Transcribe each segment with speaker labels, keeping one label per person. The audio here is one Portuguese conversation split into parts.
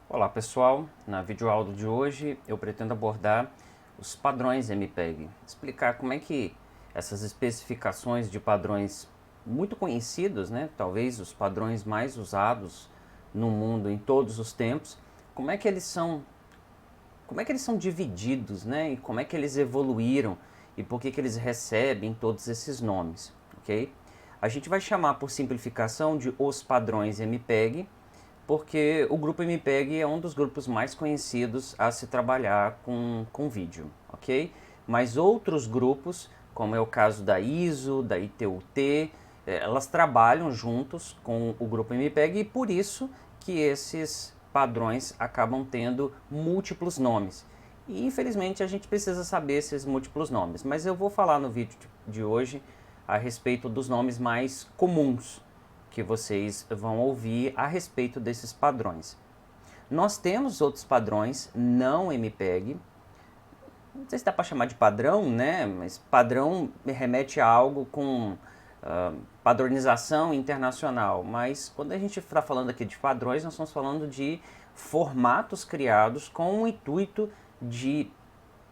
Speaker 1: Olá pessoal, na videoaula de hoje eu pretendo abordar os padrões MPEG, explicar como é que essas especificações de padrões muito conhecidos, né, talvez os padrões mais usados no mundo em todos os tempos, como é que eles são divididos, né, e como é que eles evoluíram e por que eles recebem todos esses nomes, ok? A gente vai chamar por simplificação de os padrões MPEG, porque o grupo MPEG é um dos grupos mais conhecidos a se trabalhar com vídeo, ok? Mas outros grupos, como é o caso da ISO, da ITU-T, elas trabalham juntos com o grupo MPEG e por isso que esses padrões acabam tendo múltiplos nomes. E infelizmente a gente precisa saber esses múltiplos nomes, mas eu vou falar no vídeo de hoje a respeito dos nomes mais comuns que vocês vão ouvir a respeito desses padrões. Nós temos outros padrões não MPEG, não sei se dá para chamar de padrão, né? Mas padrão remete a algo com padronização internacional. Mas quando a gente está falando aqui de padrões, nós estamos falando de formatos criados com o intuito de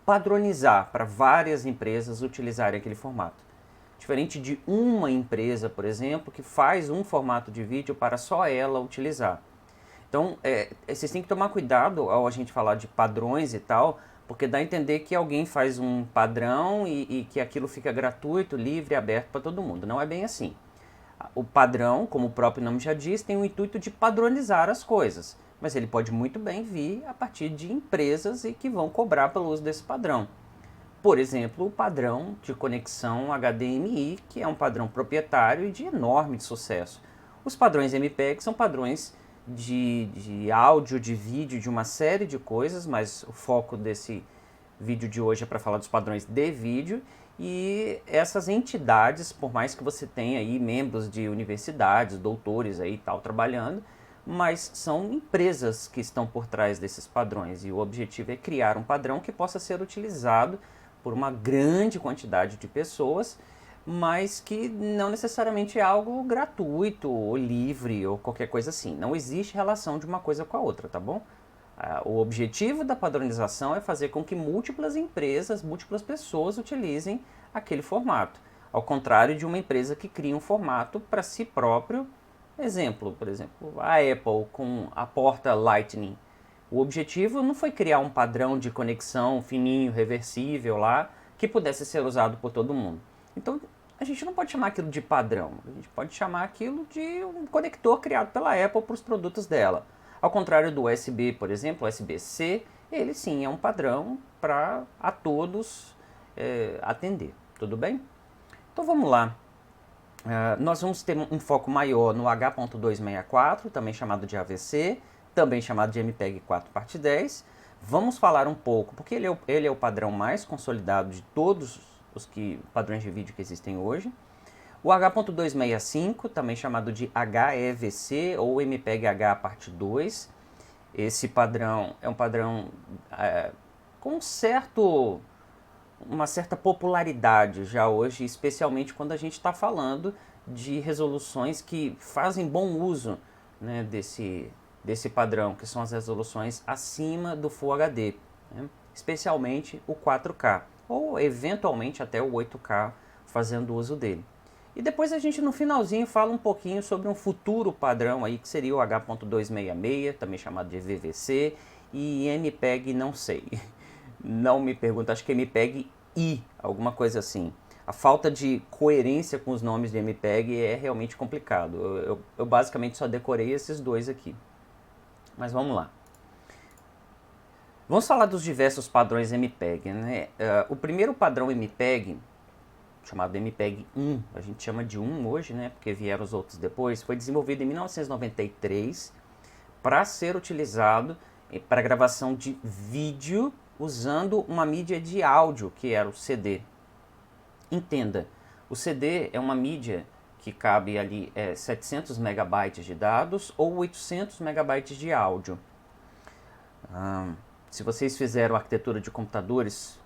Speaker 1: padronizar para várias empresas utilizarem aquele formato. Diferente de uma empresa, por exemplo, que faz um formato de vídeo para só ela utilizar. Então, vocês têm que tomar cuidado ao a gente falar de padrões e tal, porque dá a entender que alguém faz um padrão e que aquilo fica gratuito, livre, aberto para todo mundo. Não é bem assim. O padrão, como o próprio nome já diz, tem o intuito de padronizar as coisas, mas ele pode muito bem vir a partir de empresas e que vão cobrar pelo uso desse padrão. Por exemplo, o padrão de conexão HDMI, que é um padrão proprietário e de enorme sucesso. Os padrões MPEG são padrões de áudio, de vídeo, de uma série de coisas, mas o foco desse vídeo de hoje é para falar dos padrões de vídeo. E essas entidades, por mais que você tenha aí membros de universidades, doutores aí e tal trabalhando, mas são empresas que estão por trás desses padrões e o objetivo é criar um padrão que possa ser utilizado por uma grande quantidade de pessoas, mas que não necessariamente é algo gratuito ou livre ou qualquer coisa assim. Não existe relação de uma coisa com a outra, tá bom? O objetivo da padronização é fazer com que múltiplas empresas, múltiplas pessoas utilizem aquele formato. Ao contrário de uma empresa que cria um formato para si próprio. Por exemplo, a Apple com a porta Lightning. O objetivo não foi criar um padrão de conexão fininho, reversível lá, que pudesse ser usado por todo mundo. Então, a gente não pode chamar aquilo de padrão, a gente pode chamar aquilo de um conector criado pela Apple para os produtos dela. Ao contrário do USB, por exemplo, o USB-C, ele sim é um padrão para a todos atender, tudo bem? Então vamos lá. Nós vamos ter um foco maior no H.264, também chamado de AVC, também chamado de MPEG 4 parte 10. Vamos falar um pouco, porque ele é o padrão mais consolidado de todos os padrões de vídeo que existem hoje. O H.265, também chamado de HEVC ou MPEG H parte 2. Esse padrão é um padrão com uma certa popularidade já hoje, especialmente quando a gente está falando de resoluções que fazem bom uso, né, desse padrão, que são as resoluções acima do Full HD, né, especialmente o 4K, ou eventualmente até o 8K fazendo uso dele. E depois a gente no finalzinho fala um pouquinho sobre um futuro padrão aí, que seria o H.266, também chamado de VVC, e MPEG não sei. Não me pergunta, acho que é MPEG I, alguma coisa assim. A falta de coerência com os nomes de MPEG é realmente complicado. Eu basicamente só decorei esses dois aqui. Mas vamos lá. Vamos falar dos diversos padrões MPEG, né? O primeiro padrão MPEG, chamado MPEG 1, a gente chama de 1 hoje, né? Porque vieram os outros depois, foi desenvolvido em 1993 para ser utilizado para gravação de vídeo usando uma mídia de áudio, que era o CD. Entenda, o CD é uma mídia que cabe ali 700 megabytes de dados ou 800 megabytes de áudio. Se vocês fizeram arquitetura de computadores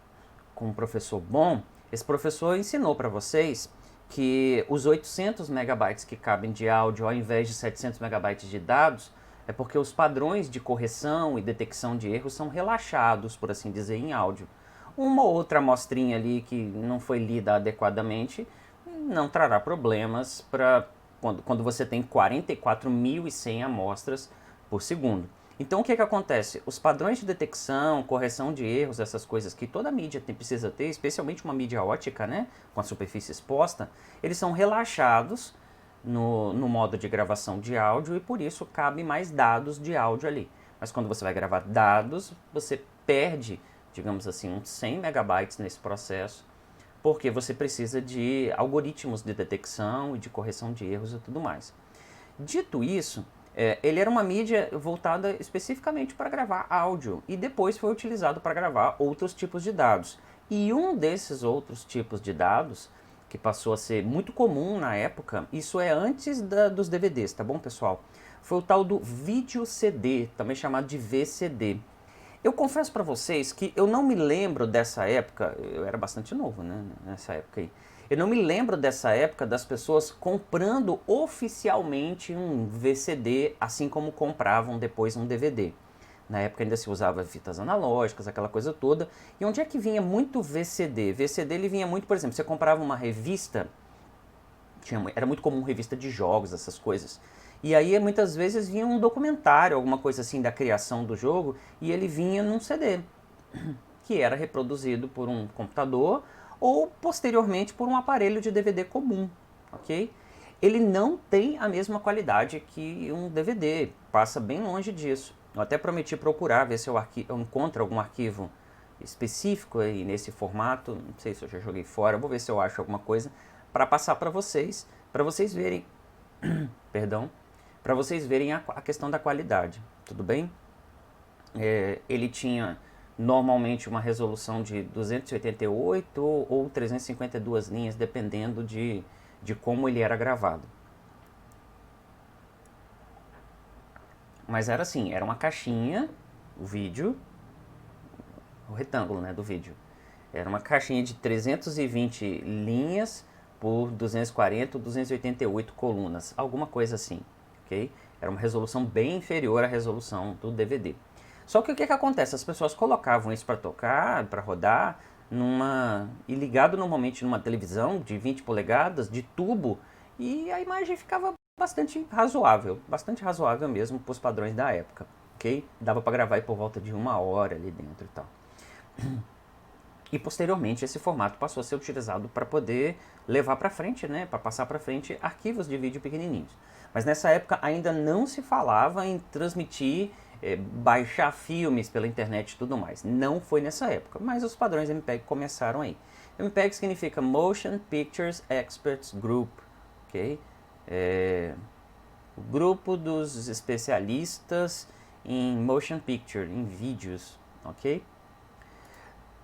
Speaker 1: com um professor bom, esse professor ensinou para vocês que os 800 megabytes que cabem de áudio ao invés de 700 megabytes de dados é porque os padrões de correção e detecção de erros são relaxados, por assim dizer, em áudio. Uma ou outra amostrinha ali que não foi lida adequadamente não trará problemas para quando você tem 44.100 amostras por segundo. Então o que acontece? Os padrões de detecção, correção de erros, essas coisas que toda mídia precisa ter, especialmente uma mídia ótica, né, com a superfície exposta, eles são relaxados no modo de gravação de áudio e por isso cabe mais dados de áudio ali. Mas quando você vai gravar dados, você perde, digamos assim, uns 100 megabytes nesse processo, porque você precisa de algoritmos de detecção e de correção de erros e tudo mais. Dito isso, ele era uma mídia voltada especificamente para gravar áudio e depois foi utilizado para gravar outros tipos de dados. E um desses outros tipos de dados, que passou a ser muito comum na época, isso é antes dos DVDs, tá bom, pessoal? Foi o tal do vídeo CD, também chamado de VCD. Eu confesso para vocês que eu não me lembro dessa época, eu era bastante novo, né, nessa época aí. Eu não me lembro dessa época das pessoas comprando oficialmente um VCD, assim como compravam depois um DVD. Na época ainda se usava fitas analógicas, aquela coisa toda. E onde é que vinha muito VCD? VCD ele vinha muito, por exemplo, você comprava uma revista, era muito comum revista de jogos, essas coisas. E aí muitas vezes vinha um documentário, alguma coisa assim da criação do jogo, e ele vinha num CD, que era reproduzido por um computador ou posteriormente por um aparelho de DVD comum, ok? Ele não tem a mesma qualidade que um DVD, passa bem longe disso. Eu até prometi procurar, ver se eu encontro algum arquivo específico aí nesse formato, não sei se eu já joguei fora, vou ver se eu acho alguma coisa para passar para vocês verem, perdão, para vocês verem a questão da qualidade, tudo bem? Ele tinha normalmente uma resolução de 288 ou 352 linhas, dependendo de como ele era gravado. Mas era assim, era uma caixinha, o vídeo, o retângulo, né, do vídeo. Era uma caixinha de 320 linhas por 240 ou 288 colunas, alguma coisa assim, ok? Era uma resolução bem inferior à resolução do DVD. Só que o que acontece? As pessoas colocavam isso para tocar, para rodar, e ligado normalmente numa televisão de 20 polegadas, de tubo, e a imagem ficava bastante razoável mesmo para os padrões da época, ok? Dava para gravar por volta de 1 hora ali dentro e tal. E posteriormente esse formato passou a ser utilizado para poder levar para frente, né, para passar para frente arquivos de vídeo pequenininhos. Mas nessa época ainda não se falava em transmitir, baixar filmes pela internet e tudo mais. Não foi nessa época, mas os padrões MPEG começaram aí. MPEG significa Motion Pictures Experts Group, ok? O grupo dos especialistas em motion picture, em vídeos, ok?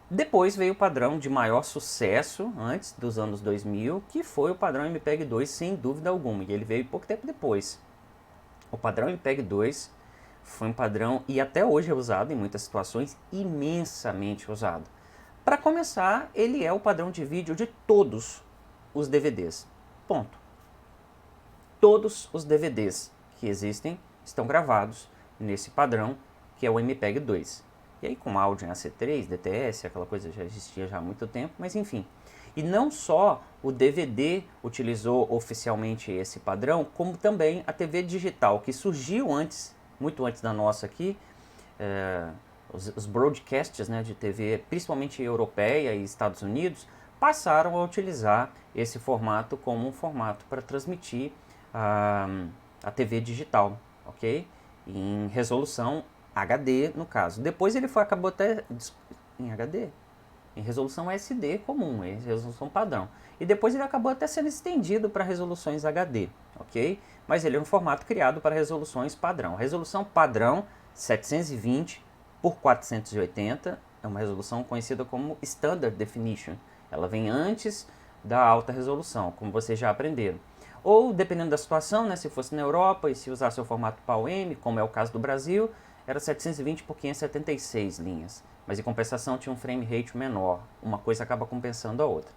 Speaker 1: Depois veio o padrão de maior sucesso, antes dos anos 2000, que foi o padrão MPEG 2, sem dúvida alguma, e ele veio pouco tempo depois. O padrão MPEG 2 foi um padrão, e até hoje é usado em muitas situações, imensamente usado. Para começar, ele é o padrão de vídeo de todos os DVDs. Ponto. Todos os DVDs que existem estão gravados nesse padrão, que é o MPEG 2. E aí com áudio em AC3, DTS, aquela coisa já existia já há muito tempo, mas enfim. E não só o DVD utilizou oficialmente esse padrão, como também a TV digital, que surgiu antes, muito antes da nossa aqui, os broadcasts, né, de TV, principalmente europeia e Estados Unidos, passaram a utilizar esse formato como um formato para transmitir a TV digital, ok? Em resolução HD, no caso. Depois ele acabou até em HD, em resolução SD comum, em resolução padrão. E depois ele acabou até sendo estendido para resoluções HD, ok? Mas ele é um formato criado para resoluções padrão. A resolução padrão 720 por 480 é uma resolução conhecida como Standard Definition. Ela vem antes da alta resolução, como vocês já aprenderam. Ou, dependendo da situação, né, se fosse na Europa e se usasse o formato PAL-M, como é o caso do Brasil, era 720 por 576 linhas. Mas em compensação tinha um frame rate menor. Uma coisa acaba compensando a outra.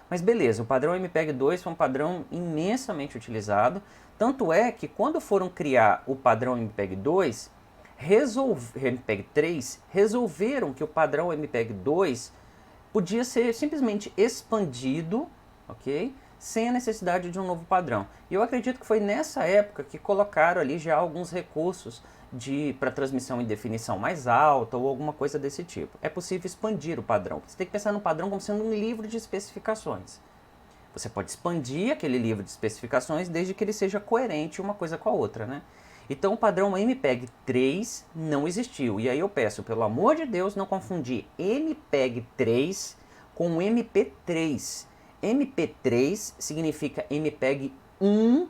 Speaker 1: Mas beleza, o padrão MPEG-2 foi um padrão imensamente utilizado, tanto é que quando foram criar o padrão MPEG-2, MPEG-3, resolveram que o padrão MPEG-2 podia ser simplesmente expandido, ok? Sem a necessidade de um novo padrão. E eu acredito que foi nessa época que colocaram ali já alguns recursos para transmissão em definição mais alta ou alguma coisa desse tipo. É possível expandir o padrão. Você tem que pensar no padrão como sendo um livro de especificações. Você pode expandir aquele livro de especificações desde que ele seja coerente uma coisa com a outra, né? Então o padrão MPEG-3 não existiu. E aí eu peço, pelo amor de Deus, não confundir MPEG-3 com MP3. MP3 significa MPEG-1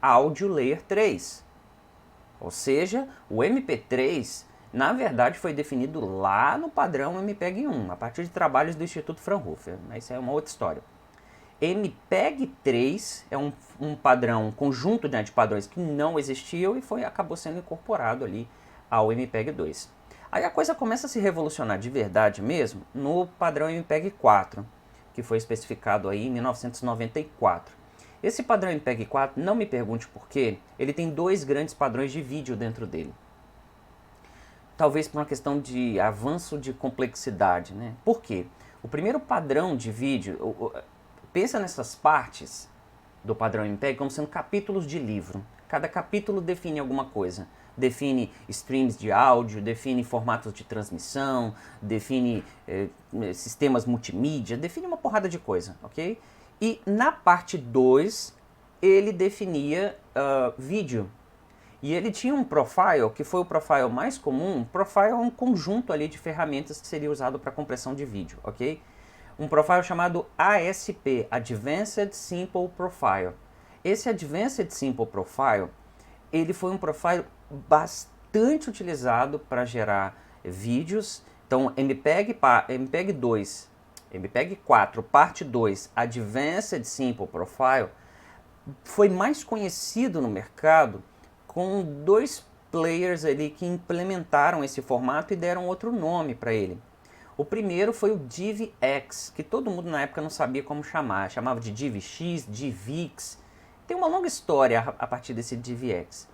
Speaker 1: Audio Layer 3. Ou seja, o MP3, na verdade, foi definido lá no padrão MPEG-1, a partir de trabalhos do Instituto Fraunhofer. Isso é uma outra história. MPEG-3 é um padrão, um conjunto de padrões que não existiu e acabou sendo incorporado ali ao MPEG-2. Aí a coisa começa a se revolucionar de verdade mesmo no padrão MPEG-4, que foi especificado aí em 1994. Esse padrão MPEG-4, não me pergunte por quê, ele tem dois grandes padrões de vídeo dentro dele. Talvez por uma questão de avanço de complexidade, né? Por quê? O primeiro padrão de vídeo, pensa nessas partes do padrão MPEG como sendo capítulos de livro. Cada capítulo define alguma coisa. Define streams de áudio, define formatos de transmissão, define sistemas multimídia, define uma porrada de coisa, ok? E na parte 2, ele definia vídeo. E ele tinha um profile, que foi o profile mais comum. Profile é um conjunto ali de ferramentas que seria usado para compressão de vídeo, ok? Um profile chamado ASP, Advanced Simple Profile. Esse Advanced Simple Profile, ele foi um profile bastante utilizado para gerar vídeos. Então, MPEG-2, MPEG-4, parte 2, Advanced Simple Profile, foi mais conhecido no mercado com dois players ali que implementaram esse formato e deram outro nome para ele. O primeiro foi o DivX, que todo mundo na época não sabia como chamar, chamava de DivX, DivX. Tem uma longa história a partir desse DivX.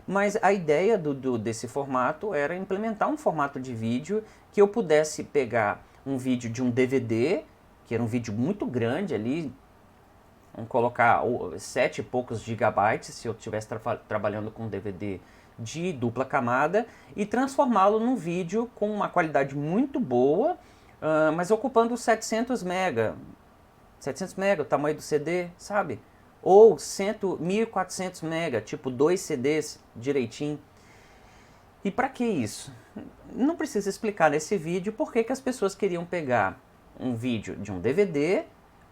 Speaker 1: Mas a ideia desse formato era implementar um formato de vídeo que eu pudesse pegar um vídeo de um DVD, que era um vídeo muito grande ali, vamos colocar 7 e poucos gigabytes, se eu estivesse trabalhando com um DVD de dupla camada, e transformá-lo num vídeo com uma qualidade muito boa, mas ocupando 700 mega, o tamanho do CD, sabe? Ou 1400 mega, tipo 2 CDs direitinho. E para que isso? Não precisa explicar nesse vídeo por que as pessoas queriam pegar um vídeo de um DVD,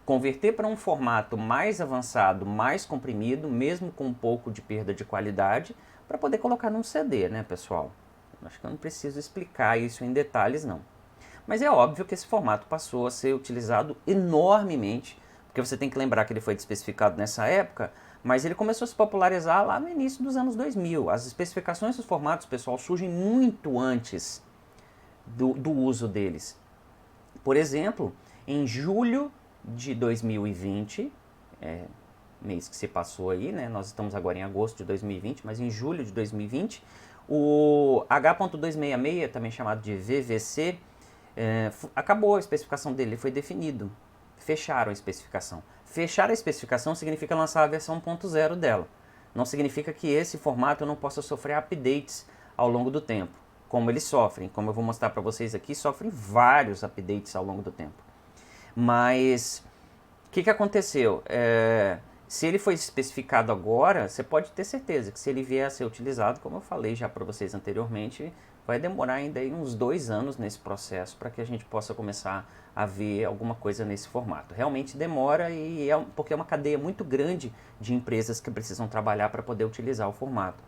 Speaker 1: converter para um formato mais avançado, mais comprimido, mesmo com um pouco de perda de qualidade, para poder colocar num CD, né, pessoal? Acho que eu não preciso explicar isso em detalhes, não. Mas é óbvio que esse formato passou a ser utilizado enormemente, porque você tem que lembrar que ele foi especificado nessa época, mas ele começou a se popularizar lá no início dos anos 2000. As especificações dos formatos, pessoal, surgem muito antes do uso deles. Por exemplo, em julho de 2020, mês que se passou aí, né? Nós estamos agora em agosto de 2020, mas em julho de 2020, o H.266, também chamado de VVC, acabou a especificação dele, foi definido. Fecharam a especificação. Fechar a especificação significa lançar a versão 1.0 dela. Não significa que esse formato não possa sofrer updates ao longo do tempo, como eles sofrem. Como eu vou mostrar para vocês aqui, sofrem vários updates ao longo do tempo. Mas o que aconteceu? Se ele foi especificado agora, você pode ter certeza que se ele vier a ser utilizado, como eu falei já para vocês anteriormente, vai demorar ainda aí uns 2 anos nesse processo para que a gente possa começar a ver alguma coisa nesse formato. Realmente demora porque é uma cadeia muito grande de empresas que precisam trabalhar para poder utilizar o formato.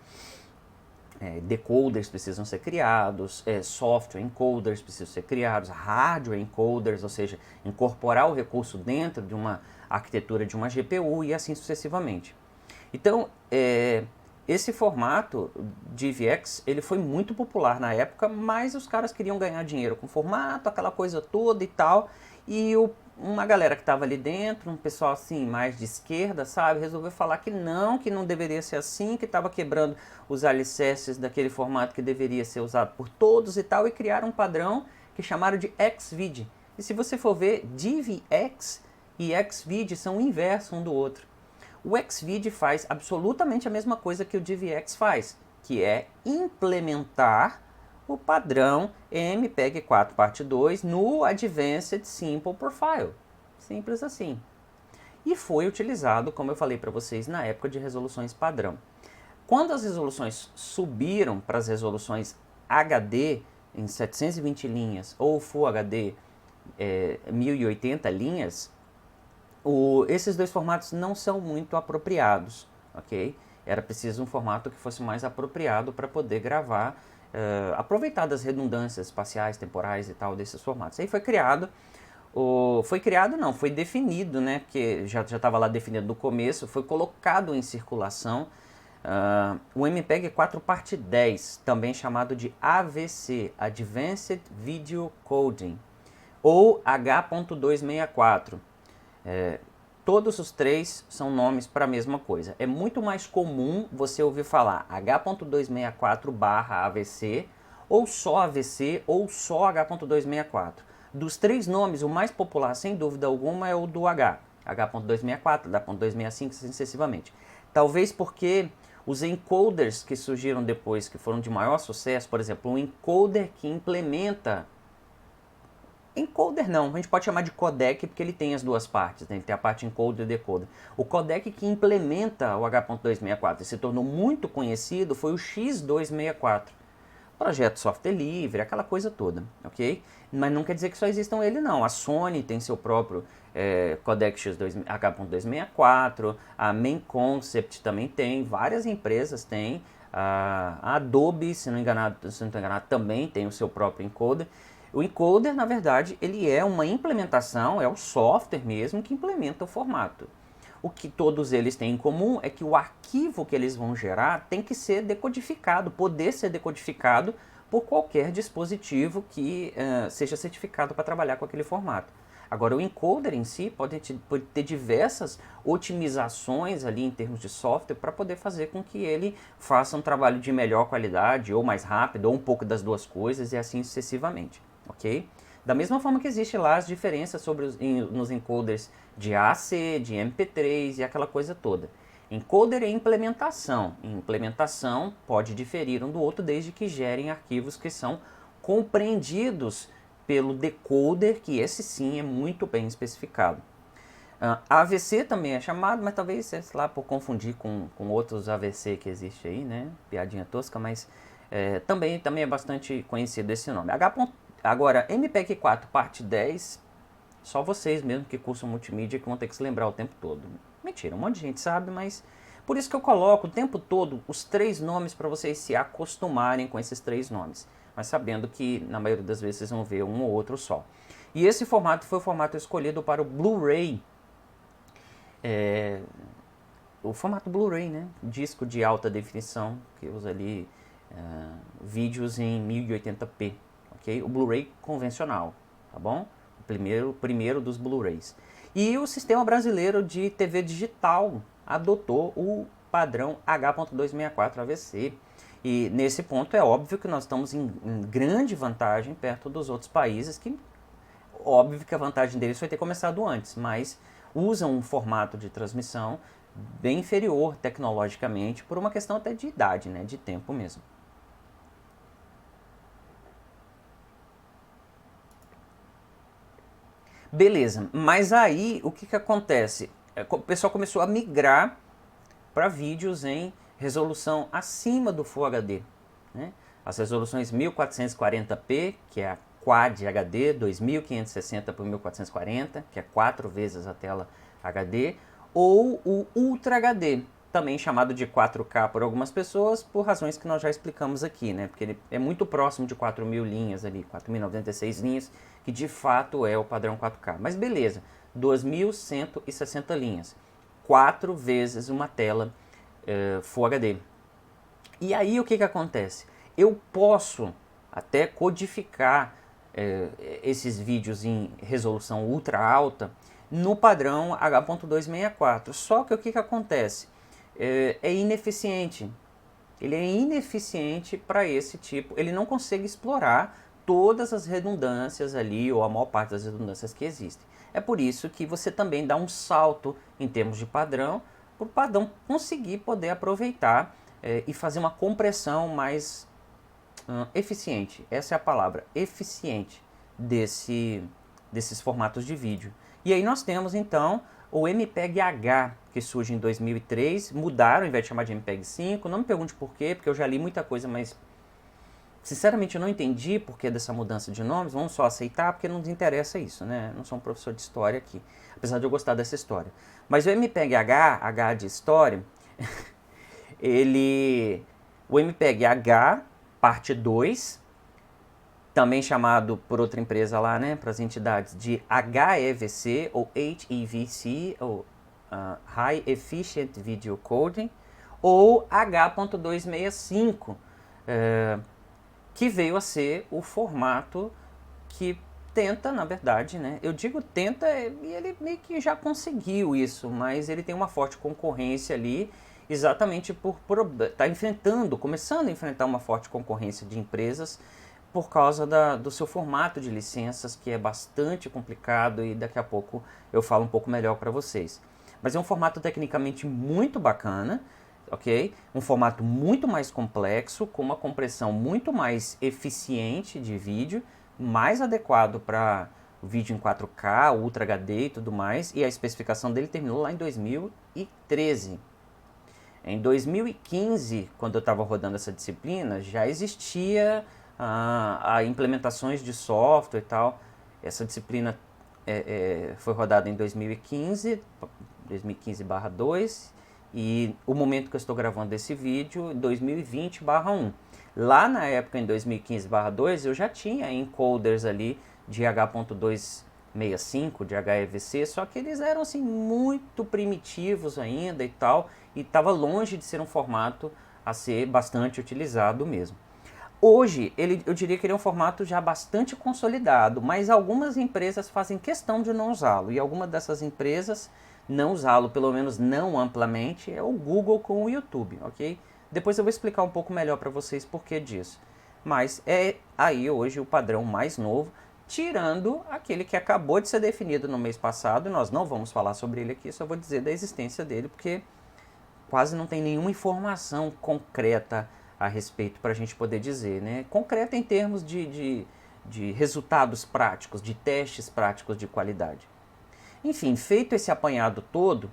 Speaker 1: Decoders precisam ser criados, software encoders precisam ser criados, hardware encoders, ou seja, incorporar o recurso dentro de uma arquitetura de uma GPU e assim sucessivamente. Então, esse formato DivX, ele foi muito popular na época, mas os caras queriam ganhar dinheiro com o formato, aquela coisa toda e tal, e uma galera que estava ali dentro, um pessoal assim mais de esquerda, sabe, resolveu falar que não deveria ser assim, que estava quebrando os alicerces daquele formato que deveria ser usado por todos e tal, e criaram um padrão que chamaram de Xvid. E se você for ver, DivX e Xvid são o inverso um do outro. O Xvid faz absolutamente a mesma coisa que o DivX faz, que é implementar o padrão MPEG 4 parte 2 no Advanced Simple Profile. Simples assim. E foi utilizado, como eu falei para vocês, na época de resoluções padrão. Quando as resoluções subiram para as resoluções HD em 720 linhas ou Full HD 1080 linhas, esses dois formatos não são muito apropriados, ok? Era preciso um formato que fosse mais apropriado para poder gravar, aproveitar das redundâncias espaciais, temporais e tal desses formatos. Aí foi criado, foi definido, né? Porque já estava lá definido no começo, foi colocado em circulação o MPEG 4 parte 10, também chamado de AVC, Advanced Video Coding, ou H.264. Todos os três são nomes para a mesma coisa. É muito mais comum você ouvir falar H.264/AVC, ou só AVC, ou só H.264. Dos três nomes, o mais popular, sem dúvida alguma, é o do H.264, H.265, sucessivamente. Talvez porque os encoders que surgiram depois, que foram de maior sucesso, por exemplo, um encoder que implementa... Encoder não, a gente pode chamar de codec porque ele tem as duas partes, né? Ele tem a parte encoder e decoder. O codec que implementa o H.264 e se tornou muito conhecido foi o X264. Projeto software livre, aquela coisa toda, ok? Mas não quer dizer que só existam ele não. A Sony tem seu próprio codec H.264, a Main Concept também tem, várias empresas têm, a Adobe, se não estou enganado, também tem o seu próprio encoder. O encoder, na verdade, ele é uma implementação, é o software mesmo que implementa o formato. O que todos eles têm em comum é que o arquivo que eles vão gerar tem que ser decodificado, poder ser decodificado por qualquer dispositivo que seja certificado para trabalhar com aquele formato. Agora, o encoder em si pode ter diversas otimizações ali em termos de software para poder fazer com que ele faça um trabalho de melhor qualidade, ou mais rápido, ou um pouco das duas coisas, e assim sucessivamente. Ok? Da mesma forma que existe lá as diferenças nos encoders de AAC, de MP3 e aquela coisa toda. Encoder é implementação. Implementação pode diferir um do outro desde que gerem arquivos que são compreendidos pelo decoder, que esse sim é muito bem especificado. AVC também é chamado, mas talvez, sei lá, por confundir com outros AVC que existe aí, né? Piadinha tosca, mas também é bastante conhecido esse nome. Agora, MPEG 4 parte 10, só vocês mesmo que cursam multimídia que vão ter que se lembrar o tempo todo. Mentira, um monte de gente sabe, mas... Por isso que eu coloco o tempo todo os três nomes para vocês se acostumarem com esses três nomes. Mas sabendo que, na maioria das vezes, vocês vão ver um ou outro só. E esse formato foi o formato escolhido para o Blu-ray. O formato Blu-ray, né? Disco de alta definição, que usa ali vídeos em 1080p. Okay? O Blu-ray convencional, tá bom? O primeiro dos Blu-rays. E o sistema brasileiro de TV digital adotou o padrão H.264 AVC. E nesse ponto é óbvio que nós estamos em grande vantagem perto dos outros países, que óbvio que a vantagem deles foi ter começado antes, mas usam um formato de transmissão bem inferior tecnologicamente por uma questão até de idade, né, de tempo mesmo. Beleza, mas aí o que acontece? O pessoal começou a migrar para vídeos em resolução acima do Full HD. Né? As resoluções 1440p, que é a Quad HD, 2560 por 1440, que é 4 vezes a tela HD, ou o Ultra HD, também chamado de 4K por algumas pessoas, por razões que nós já explicamos aqui, né? Porque ele é muito próximo de 4.000 linhas ali, 4.096 linhas, que de fato é o padrão 4K. Mas beleza, 2.160 linhas, 4 vezes uma tela Full HD. E aí o que acontece? Eu posso até codificar esses vídeos em resolução ultra alta no padrão H.264. Só que o que acontece? É ineficiente. Ele é ineficiente para esse tipo, ele não consegue explorar todas as redundâncias ali, ou a maior parte das redundâncias que existem. É por isso que você também dá um salto em termos de padrão, para o padrão conseguir poder aproveitar e fazer uma compressão mais eficiente. Essa é a palavra, eficiente, desses formatos de vídeo. E aí nós temos então o MPEG-H, que surge em 2003, mudaram, ao invés de chamar de MPEG-5, não me pergunte por quê, porque eu já li muita coisa, mas sinceramente eu não entendi por que dessa mudança de nomes, vamos só aceitar, porque não nos interessa isso, né? Eu não sou um professor de história aqui, apesar de eu gostar dessa história. Mas o MPEG-H, H de história, o MPEG-H, parte 2, também chamado por outra empresa lá, né, para as entidades, de HEVC ou HEVC, ou High Efficient Video Coding, ou H.265, que veio a ser o formato que tenta, na verdade, né, eu digo tenta, e ele meio que já conseguiu isso, mas ele tem uma forte concorrência ali, exatamente por tá começando a enfrentar uma forte concorrência de empresas por causa do seu formato de licenças, que é bastante complicado, e daqui a pouco eu falo um pouco melhor para vocês. Mas é um formato tecnicamente muito bacana, ok? Um formato muito mais complexo, com uma compressão muito mais eficiente de vídeo, mais adequado para vídeo em 4K, Ultra HD e tudo mais, e a especificação dele terminou lá em 2013. Em 2015, quando eu estava rodando essa disciplina, já existia a implementações de software e tal. Essa disciplina foi rodada em 2015, 2015/2, e o momento que eu estou gravando esse vídeo, 2020/1. Lá na época, em 2015/2, eu já tinha encoders ali de H.265, de HEVC, só que eles eram assim muito primitivos ainda e tal, e estava longe de ser um formato a ser bastante utilizado mesmo. Hoje, eu diria que ele é um formato já bastante consolidado, mas algumas empresas fazem questão de não usá-lo, e algumas dessas empresas não usá-lo, pelo menos não amplamente, é o Google com o YouTube, ok? Depois eu vou explicar um pouco melhor para vocês por que disso. Mas é aí hoje o padrão mais novo, tirando aquele que acabou de ser definido no mês passado, e nós não vamos falar sobre ele aqui, só vou dizer da existência dele, porque quase não tem nenhuma informação concreta a respeito para a gente poder dizer, né? Concreta em termos de resultados práticos, de testes práticos de qualidade. Enfim, feito esse apanhado todo,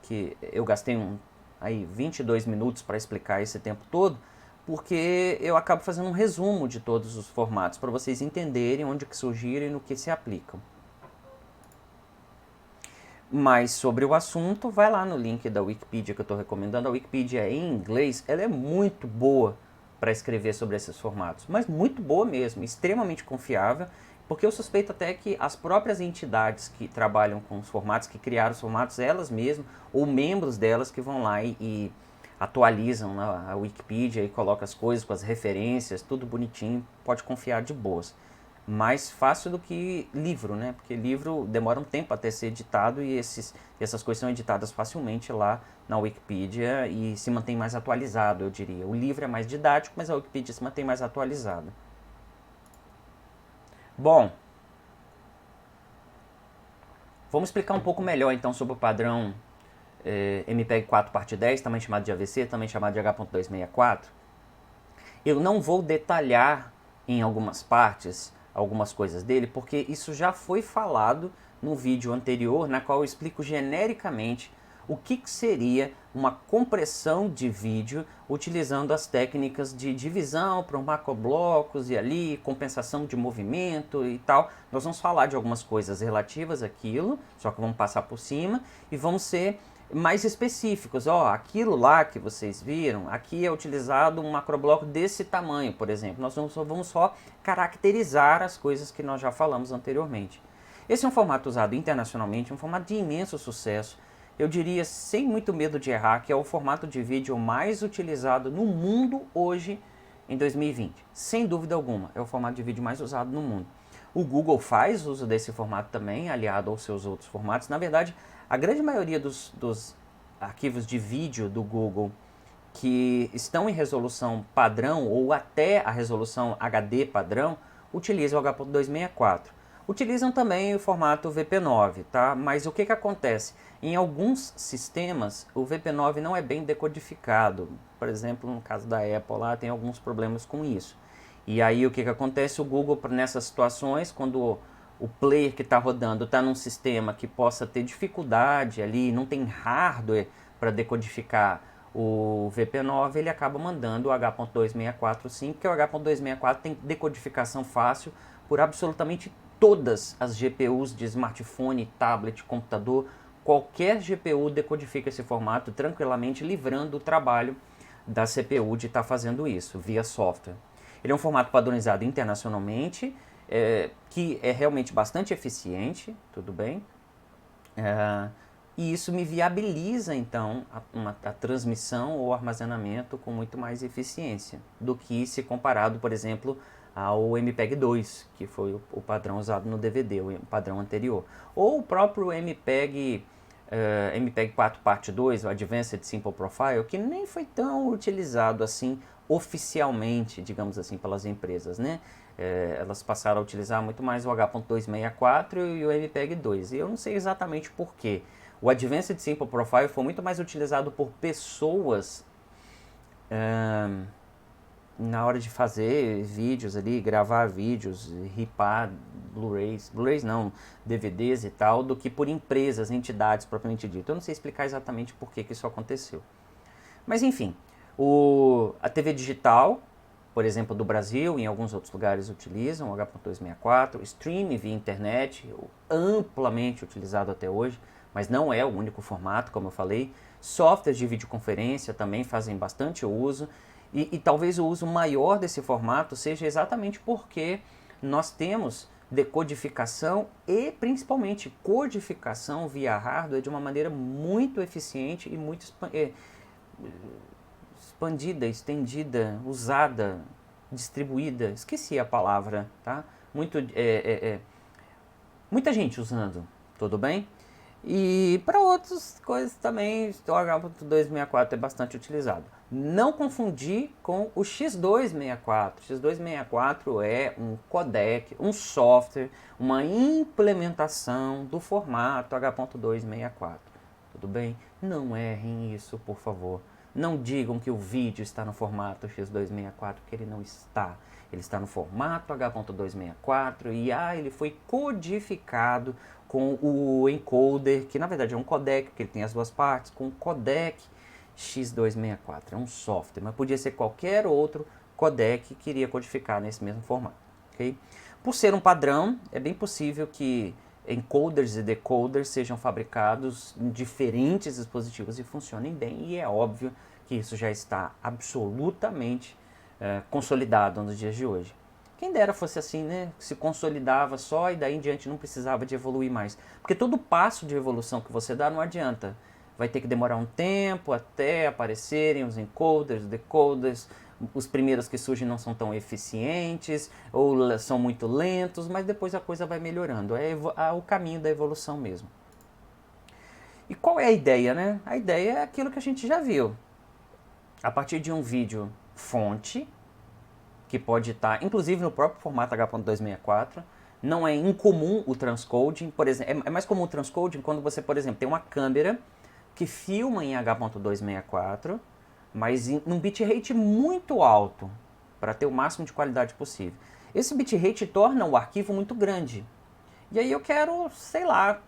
Speaker 1: que eu gastei aí 22 minutos para explicar esse tempo todo, porque eu acabo fazendo um resumo de todos os formatos para vocês entenderem onde que surgiram e no que se aplicam. Mas sobre o assunto, vai lá no link da Wikipedia que eu estou recomendando. A Wikipedia em inglês, ela é muito boa para escrever sobre esses formatos, mas muito boa mesmo, extremamente confiável, porque eu suspeito até que as próprias entidades que trabalham com os formatos, que criaram os formatos, elas mesmas, ou membros delas que vão lá e atualizam a Wikipedia e colocam as coisas com as referências, tudo bonitinho, pode confiar de boas. Mais fácil do que livro, né? Porque livro demora um tempo até ser editado, e essas coisas são editadas facilmente lá na Wikipedia e se mantém mais atualizado, eu diria. O livro é mais didático, mas a Wikipedia se mantém mais atualizada. Bom, vamos explicar um pouco melhor então sobre o padrão MPEG 4 parte 10, também chamado de AVC, também chamado de H.264. Eu não vou detalhar em algumas partes algumas coisas dele, porque isso já foi falado no vídeo anterior, na qual eu explico genericamente o que seria uma compressão de vídeo utilizando as técnicas de divisão por macroblocos e ali, compensação de movimento e tal. Nós vamos falar de algumas coisas relativas àquilo, só que vamos passar por cima e vamos ser mais específicos. Aquilo lá que vocês viram, aqui é utilizado um macrobloco desse tamanho, por exemplo. Nós vamos só caracterizar as coisas que nós já falamos anteriormente. Esse é um formato usado internacionalmente, um formato de imenso sucesso. Eu diria, sem muito medo de errar, que é o formato de vídeo mais utilizado no mundo hoje, em 2020. Sem dúvida alguma, é o formato de vídeo mais usado no mundo. O Google faz uso desse formato também, aliado aos seus outros formatos. Na verdade, a grande maioria dos arquivos de vídeo do Google que estão em resolução padrão ou até a resolução HD padrão utilizam o H.264. Utilizam também o formato VP9, tá? Mas o que acontece? Em alguns sistemas, o VP9 não é bem decodificado. Por exemplo, no caso da Apple, lá tem alguns problemas com isso. E aí o que acontece? O Google, nessas situações, quando o player que está rodando está num sistema que possa ter dificuldade ali, não tem hardware para decodificar o VP9, ele acaba mandando o H.264 sim, porque o H.264 tem decodificação fácil por absolutamente todas as GPUs de smartphone, tablet, computador. Qualquer GPU decodifica esse formato tranquilamente, livrando o trabalho da CPU de estar fazendo isso via software. Ele é um formato padronizado internacionalmente, que é realmente bastante eficiente, tudo bem? E isso me viabiliza, então, a transmissão ou armazenamento com muito mais eficiência do que se comparado, por exemplo, ao MPEG-2, que foi o padrão usado no DVD, o padrão anterior. Ou o próprio MPEG 4 Parte 2, o Advanced Simple Profile, que nem foi tão utilizado assim oficialmente, digamos assim, pelas empresas, né? Elas passaram a utilizar muito mais o H.264 e o MPEG-2. E eu não sei exatamente por quê. O Advanced Simple Profile foi muito mais utilizado por pessoas na hora de fazer vídeos ali, gravar vídeos, ripar Blu-rays não, DVDs e tal, do que por empresas, entidades propriamente dito. Eu não sei explicar exatamente por que isso aconteceu. Mas enfim, a TV digital, por exemplo, do Brasil e em alguns outros lugares utilizam o H.264, streaming via internet, amplamente utilizado até hoje, mas não é o único formato, como eu falei. Softwares de videoconferência também fazem bastante uso, e talvez o uso maior desse formato seja exatamente porque nós temos decodificação e principalmente codificação via hardware de uma maneira muito eficiente e muito expandida, estendida, usada, distribuída, esqueci a palavra, tá? Muita gente usando, tudo bem? E para outras coisas também o H.264 é bastante utilizado. Não confundir com o X264. X264 é um codec, um software, uma implementação do formato H.264. Tudo bem? Não errem isso, por favor. Não digam que o vídeo está no formato X264, porque ele não está. Ele está no formato H.264 e ele foi codificado com o encoder, que na verdade é um codec, que ele tem as duas partes, com o codec X264. É um software, mas podia ser qualquer outro codec que iria codificar nesse mesmo formato. Okay? Por ser um padrão, é bem possível que encoders e decoders sejam fabricados em diferentes dispositivos e funcionem bem, e é óbvio que isso já está absolutamente consolidado nos dias de hoje. Quem dera fosse assim, né? Se consolidava só e daí em diante não precisava de evoluir mais. Porque todo passo de evolução que você dá não adianta. Vai ter que demorar um tempo até aparecerem os encoders, decoders. Os primeiros que surgem não são tão eficientes ou são muito lentos, mas depois a coisa vai melhorando. É o caminho da evolução mesmo. E qual é a ideia, né? A ideia é aquilo que a gente já viu. A partir de um vídeo fonte, que pode estar, inclusive no próprio formato H.264, não é incomum o transcoding. Por exemplo, é mais comum o transcoding quando você, por exemplo, tem uma câmera que filma em H.264, mas num bitrate muito alto, para ter o máximo de qualidade possível. Esse bitrate torna o arquivo muito grande. E aí eu quero, sei lá,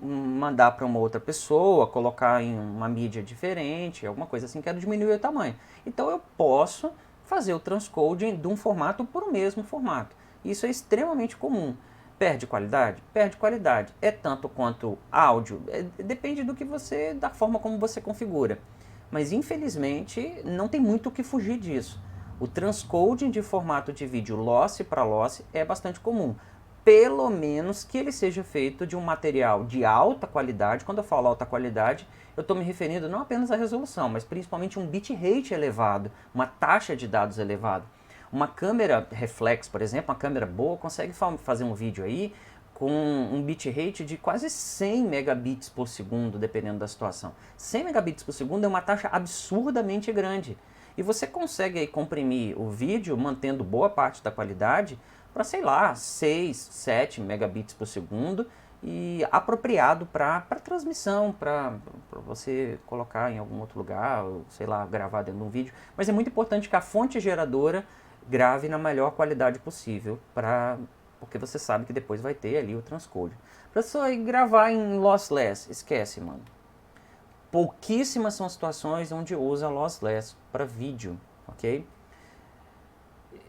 Speaker 1: mandar para uma outra pessoa, colocar em uma mídia diferente, alguma coisa assim, quero diminuir o tamanho. Então eu posso fazer o transcoding de um formato para o mesmo formato. Isso é extremamente comum. Perde qualidade? Perde qualidade. É tanto quanto áudio? Depende da forma como você configura. Mas infelizmente não tem muito o que fugir disso. O transcoding de formato de vídeo loss para loss é bastante comum. Pelo menos que ele seja feito de um material de alta qualidade. Quando eu falo alta qualidade, eu estou me referindo não apenas à resolução, mas principalmente um bitrate elevado, uma taxa de dados elevada. Uma câmera reflex, por exemplo, uma câmera boa, consegue fazer um vídeo aí com um bitrate de quase 100 megabits por segundo, dependendo da situação. 100 megabits por segundo é uma taxa absurdamente grande. E você consegue aí comprimir o vídeo, mantendo boa parte da qualidade, para, sei lá, 6, 7 megabits por segundo, e apropriado para transmissão, para você colocar em algum outro lugar, ou, sei lá, gravar dentro de um vídeo. Mas é muito importante que a fonte geradora grave na melhor qualidade possível, porque você sabe que depois vai ter ali o transcode. Professor, e gravar em lossless? Esquece, mano. Pouquíssimas são as situações onde usa lossless para vídeo, ok?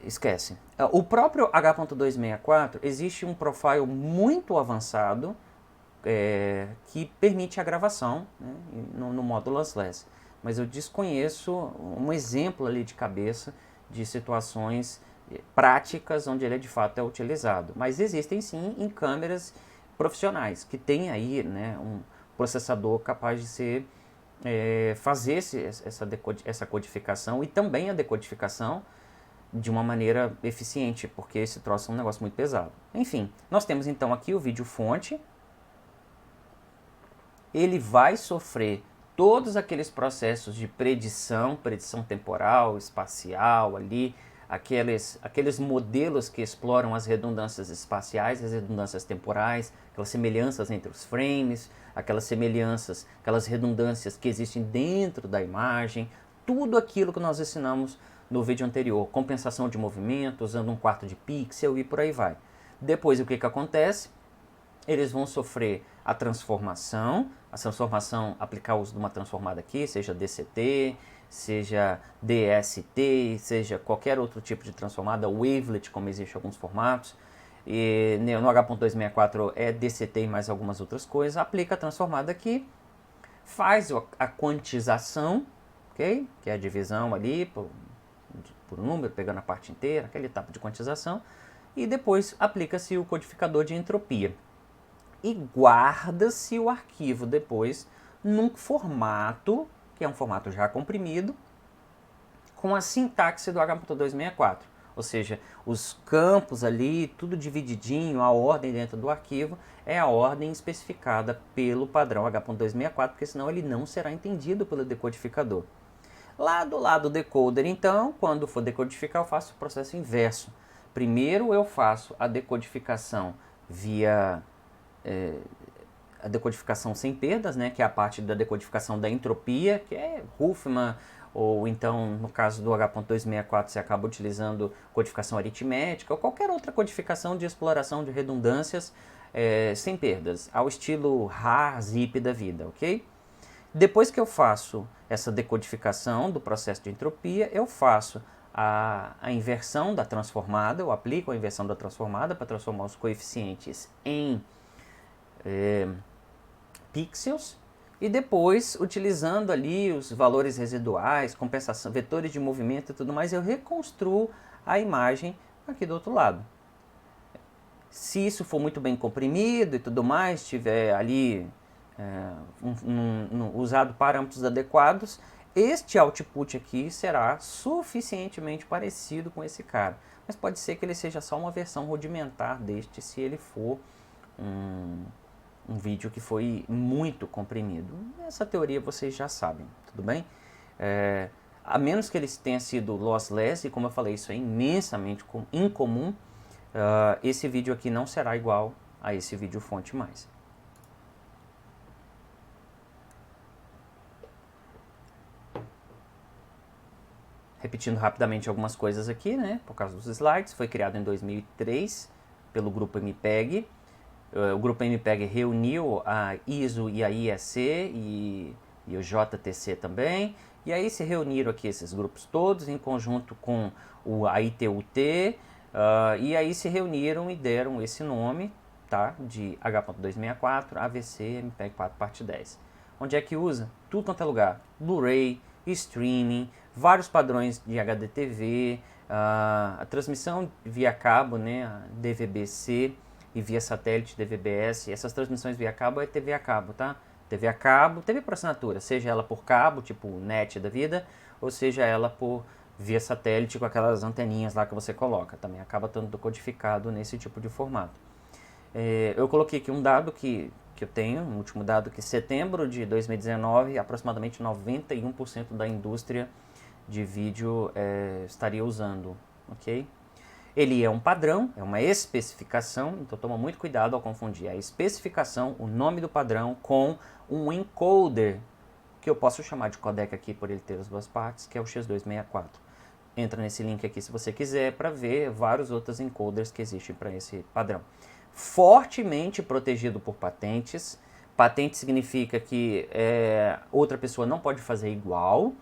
Speaker 1: Esquece. O próprio H.264 existe um profile muito avançado que permite a gravação, né, no modo lossless. Mas eu desconheço um exemplo ali de cabeça de situações práticas onde ele de fato é utilizado. Mas existem sim em câmeras profissionais que tem aí, né, um processador capaz de fazer essa codificação e também a decodificação de uma maneira eficiente, porque esse troço é um negócio muito pesado. Enfim, nós temos então aqui o vídeo fonte. Ele vai sofrer todos aqueles processos de predição temporal, espacial ali, aqueles modelos que exploram as redundâncias espaciais, as redundâncias temporais, aquelas semelhanças entre os frames, aquelas semelhanças, aquelas redundâncias que existem dentro da imagem, tudo aquilo que nós ensinamos no vídeo anterior, compensação de movimento, usando um quarto de pixel e por aí vai. Depois o que acontece? Eles vão sofrer a transformação, aplicar o uso de uma transformada aqui, seja DCT, seja DST, seja qualquer outro tipo de transformada, wavelet, como existe em alguns formatos. E no H.264 é DCT e mais algumas outras coisas. Aplica a transformada aqui, faz a quantização, ok? Que é a divisão ali por número, pegando a parte inteira, aquela etapa de quantização, e depois aplica-se o codificador de entropia. E guarda-se o arquivo depois num formato, que é um formato já comprimido, com a sintaxe do H.264. Ou seja, os campos ali, tudo divididinho, a ordem dentro do arquivo, é a ordem especificada pelo padrão H.264, porque senão ele não será entendido pelo decodificador. Lá do lado do decoder, então, quando for decodificar, eu faço o processo inverso. Primeiro eu faço a decodificação via a decodificação sem perdas, né, que é a parte da decodificação da entropia, que é Huffman, ou então, no caso do H.264, você acaba utilizando codificação aritmética, ou qualquer outra codificação de exploração de redundâncias sem perdas, ao estilo RAR, ZIP da vida, ok? Depois que eu faço essa decodificação do processo de entropia, eu faço a inversão da transformada, eu aplico a inversão da transformada para transformar os coeficientes em pixels, e depois, utilizando ali os valores residuais, compensação, vetores de movimento e tudo mais, eu reconstruo a imagem aqui do outro lado. Se isso for muito bem comprimido e tudo mais, tiver ali usado parâmetros adequados, este output aqui será suficientemente parecido com esse cara. Mas pode ser que ele seja só uma versão rudimentar deste, se ele for um vídeo que foi muito comprimido. Essa teoria vocês já sabem, tudo bem? A menos que ele tenha sido lossless, e como eu falei, isso é imensamente incomum, esse vídeo aqui não será igual a esse vídeo fonte mais. Repetindo rapidamente algumas coisas aqui, né, por causa dos slides, foi criado em 2003 pelo grupo MPEG. O grupo MPEG reuniu a ISO e a IEC e o JTC também, e aí se reuniram aqui esses grupos todos em conjunto com a ITUT, e aí se reuniram e deram esse nome, tá, de H.264 AVC MPEG 4 parte 10. Onde é que usa? Tudo quanto é lugar, Blu-ray, streaming, vários padrões de HDTV, a transmissão via cabo, né, DVB-C, e via satélite DVB-S. Essas transmissões via cabo é TV a cabo, tá? TV a cabo, TV por assinatura, seja ela por cabo, tipo net da vida, ou seja ela por via satélite com aquelas anteninhas lá que você coloca. Também acaba estando codificado nesse tipo de formato. Eu coloquei aqui um dado que eu tenho, um último dado, que em setembro de 2019, aproximadamente 91% da indústria de vídeo estaria usando, ok? Ele é um padrão, é uma especificação, então toma muito cuidado ao confundir a especificação, o nome do padrão, com um encoder, que eu posso chamar de codec aqui por ele ter as duas partes, que é o X264. Entra nesse link aqui se você quiser para ver vários outros encoders que existem para esse padrão. Fortemente protegido por patentes. Patente significa que outra pessoa não pode fazer igual.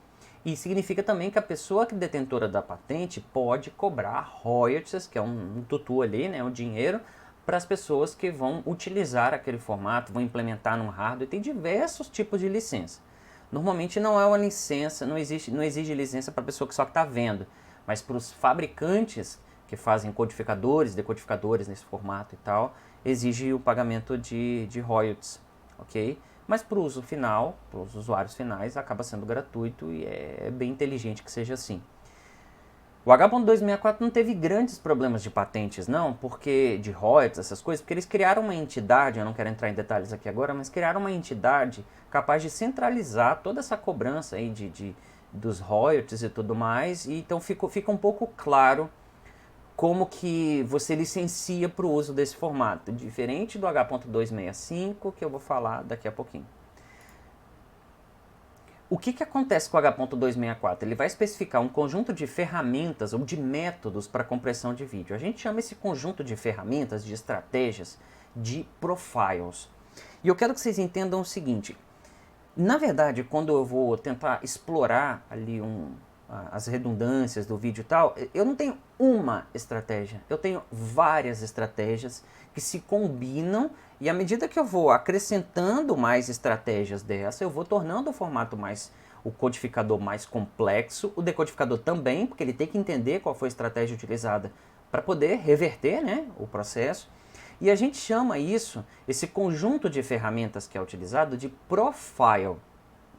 Speaker 1: E significa também que a pessoa que é detentora da patente pode cobrar royalties, que é um tutu ali, né, um dinheiro, para as pessoas que vão utilizar aquele formato, vão implementar no hardware. Tem diversos tipos de licença. Normalmente não é uma licença, não exige licença para a pessoa que só está vendo, mas para os fabricantes que fazem codificadores, decodificadores nesse formato e tal, exige o pagamento de royalties, ok? Mas para o uso final, para os usuários finais, acaba sendo gratuito e é bem inteligente que seja assim. O H.264 não teve grandes problemas de patentes, não, porque de royalties, essas coisas, porque eles criaram uma entidade, eu não quero entrar em detalhes aqui agora, mas criaram uma entidade capaz de centralizar toda essa cobrança aí dos royalties e tudo mais, e então fica um pouco claro como que você licencia para o uso desse formato, diferente do H.265, que eu vou falar daqui a pouquinho. O que acontece com o H.264? Ele vai especificar um conjunto de ferramentas ou de métodos para compressão de vídeo. A gente chama esse conjunto de ferramentas, de estratégias, de profiles. E eu quero que vocês entendam o seguinte. Na verdade, quando eu vou tentar explorar ali as redundâncias do vídeo e tal, eu não tenho uma estratégia, eu tenho várias estratégias que se combinam e à medida que eu vou acrescentando mais estratégias dessa, eu vou tornando o codificador mais complexo, o decodificador também, porque ele tem que entender qual foi a estratégia utilizada para poder reverter, né, o processo. E a gente chama isso, esse conjunto de ferramentas que é utilizado, de profile,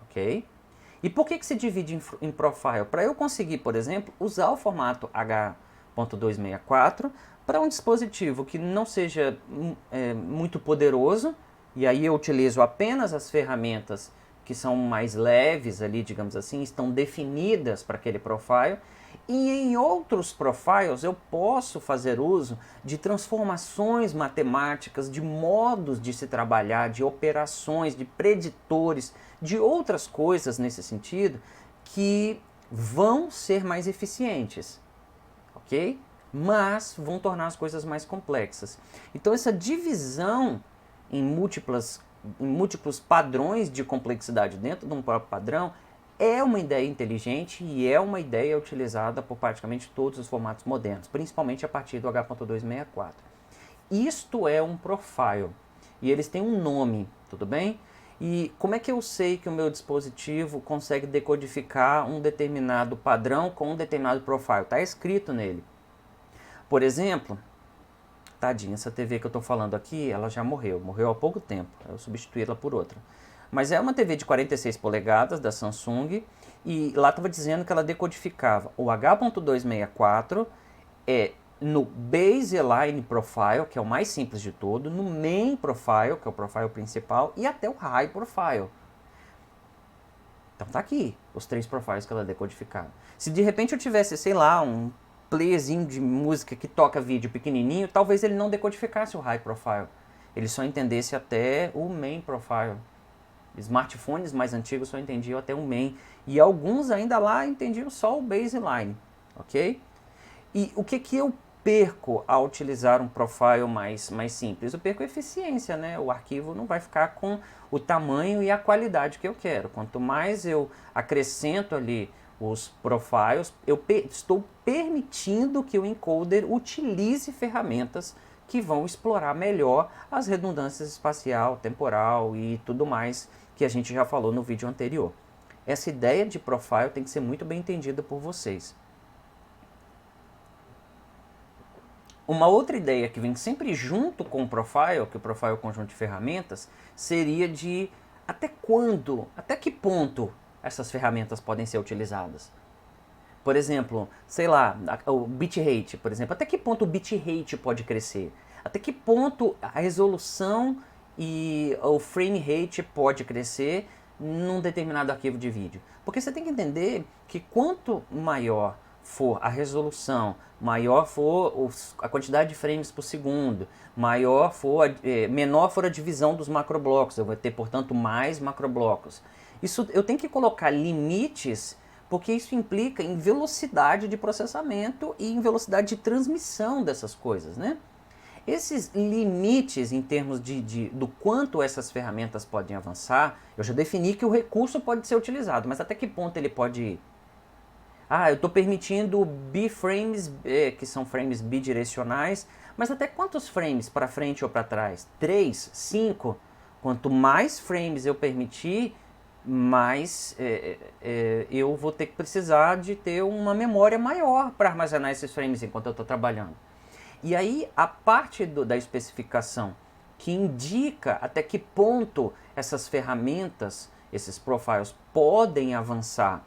Speaker 1: ok? E por que se divide em profile? Para eu conseguir, por exemplo, usar o formato H.264 para um dispositivo que não seja muito poderoso, e aí eu utilizo apenas as ferramentas que são mais leves ali, digamos assim, estão definidas para aquele profile, e em outros profiles eu posso fazer uso de transformações matemáticas, de modos de se trabalhar, de operações, de preditores, de outras coisas nesse sentido que vão ser mais eficientes, ok? Mas vão tornar as coisas mais complexas. Então essa divisão em múltiplos padrões de complexidade dentro de um próprio padrão é uma ideia inteligente e é uma ideia utilizada por praticamente todos os formatos modernos, principalmente a partir do H.264. Isto é um profile e eles têm um nome, tudo bem? E como é que eu sei que o meu dispositivo consegue decodificar um determinado padrão com um determinado profile? Está escrito nele. Por exemplo, tadinha, essa TV que eu estou falando aqui, ela já morreu há pouco tempo, eu substituí ela por outra. Mas é uma TV de 46 polegadas da Samsung e lá estava dizendo que ela decodificava o H.264 no Baseline Profile, que é o mais simples de todo, no Main Profile, que é o profile principal, e até o High Profile. Então tá aqui os 3 profiles que ela decodificava. Se de repente eu tivesse, sei lá, um playerzinho de música que toca vídeo pequenininho, talvez ele não decodificasse o High Profile. Ele só entendesse até o Main Profile. Smartphones mais antigos só entendiam até o main. E alguns ainda lá entendiam só o baseline, ok? E o que eu perco ao utilizar um profile mais simples? Eu perco a eficiência, né? O arquivo não vai ficar com o tamanho e a qualidade que eu quero. Quanto mais eu acrescento ali os profiles, eu estou permitindo que o encoder utilize ferramentas que vão explorar melhor as redundâncias espacial, temporal e tudo mais que a gente já falou no vídeo anterior. Essa ideia de profile tem que ser muito bem entendida por vocês. Uma outra ideia que vem sempre junto com o profile, que o profile é o conjunto de ferramentas, seria de até que ponto essas ferramentas podem ser utilizadas. Por exemplo, sei lá, o bitrate, por exemplo. Até que ponto o bitrate pode crescer? Até que ponto a resolução e o frame rate pode crescer num determinado arquivo de vídeo? Porque você tem que entender que quanto maior for a resolução, maior for a quantidade de frames por segundo, menor for a divisão dos macroblocos, eu vou ter, portanto, mais macroblocos. Isso eu tenho que colocar limites, porque isso implica em velocidade de processamento e em velocidade de transmissão dessas coisas, né? Esses limites em termos do quanto essas ferramentas podem avançar, eu já defini que o recurso pode ser utilizado, mas até que ponto ele pode ir? Eu estou permitindo B-frames, que são frames bidirecionais, mas até quantos frames para frente ou para trás? 3, 5? Quanto mais frames eu permitir, mais eu vou ter que precisar de ter uma memória maior para armazenar esses frames enquanto eu estou trabalhando. E aí a parte da especificação que indica até que ponto essas ferramentas, esses profiles podem avançar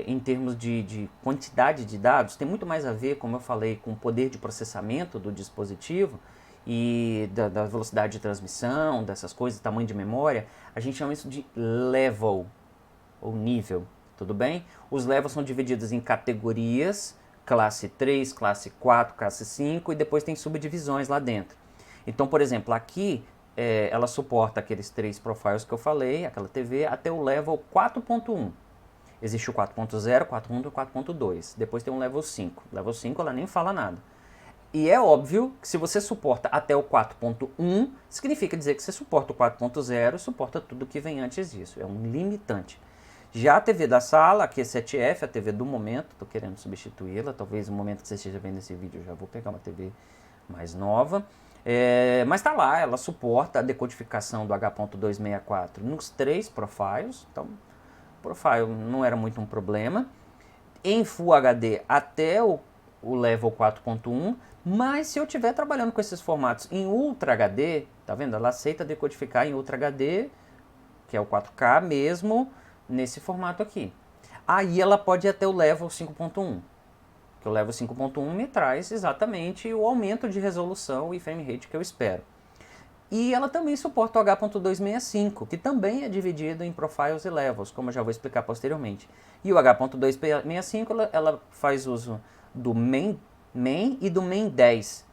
Speaker 1: em termos de quantidade de dados, tem muito mais a ver, como eu falei, com o poder de processamento do dispositivo e da velocidade de transmissão, dessas coisas, tamanho de memória. A gente chama isso de level, ou nível, tudo bem? Os levels são divididos em categorias, classe 3, classe 4, classe 5, e depois tem subdivisões lá dentro. Então, por exemplo, aqui ela suporta aqueles 3 profiles que eu falei, aquela TV, até o level 4.1. Existe o 4.0, 4.1 e 4.2. Depois tem um level 5. Level 5 ela nem fala nada. E é óbvio que se você suporta até o 4.1, significa dizer que você suporta o 4.0 e suporta tudo que vem antes disso. É um limitante. Já a TV da sala, aqui é 7F, a TV do momento, estou querendo substituí-la. Talvez no momento que você esteja vendo esse vídeo eu já vou pegar uma TV mais nova. Mas está lá, ela suporta a decodificação do H.264 nos 3 profiles. Então, profile não era muito um problema. Em Full HD até o level 4.1, mas se eu estiver trabalhando com esses formatos em Ultra HD, tá vendo? Ela aceita decodificar em Ultra HD, que é o 4K mesmo, nesse formato aqui. Aí ela pode ir até o level 5.1, que o level 5.1 me traz exatamente o aumento de resolução e frame rate que eu espero. E ela também suporta o H.265, que também é dividido em profiles e levels, como eu já vou explicar posteriormente. E o H.265 ela faz uso do main e do main 10.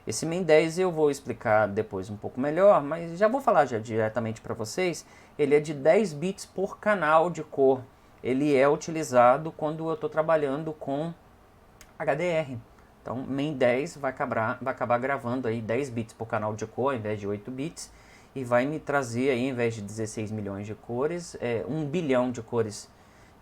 Speaker 1: Esse main 10 eu vou explicar depois um pouco melhor, mas já vou falar já diretamente para vocês. Ele é de 10 bits por canal de cor. Ele é utilizado quando eu estou trabalhando com HDR. Então, main 10 vai acabar gravando aí 10 bits por canal de cor, ao invés de 8 bits, e vai me trazer aí, ao invés de 16 milhões de cores, 1 bilhão de cores.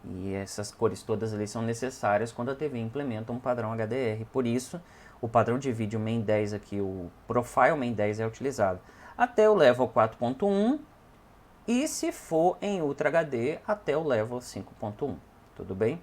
Speaker 1: E essas cores todas ali são necessárias quando a TV implementa um padrão HDR. Por isso, o padrão de vídeo main 10 aqui, o profile main 10 é utilizado até o level 4.1 e se for em Ultra HD até o level 5.1. Tudo bem?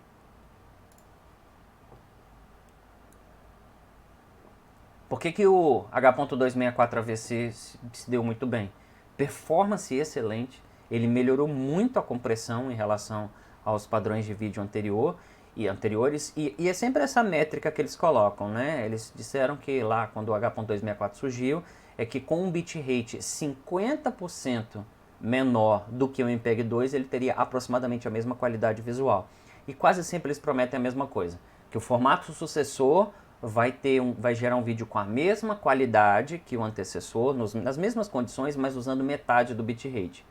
Speaker 1: Por que o H.264 AVC se deu muito bem? Performance excelente, ele melhorou muito a compressão em relação aos padrões de vídeo anteriores, e é sempre essa métrica que eles colocam, né? Eles disseram que lá, quando o H.264 surgiu, é que com um bitrate 50% menor do que o MPEG 2, ele teria aproximadamente a mesma qualidade visual. E quase sempre eles prometem a mesma coisa, que o formato sucessor vai gerar um vídeo com a mesma qualidade que o antecessor, nas mesmas condições, mas usando metade do bitrate.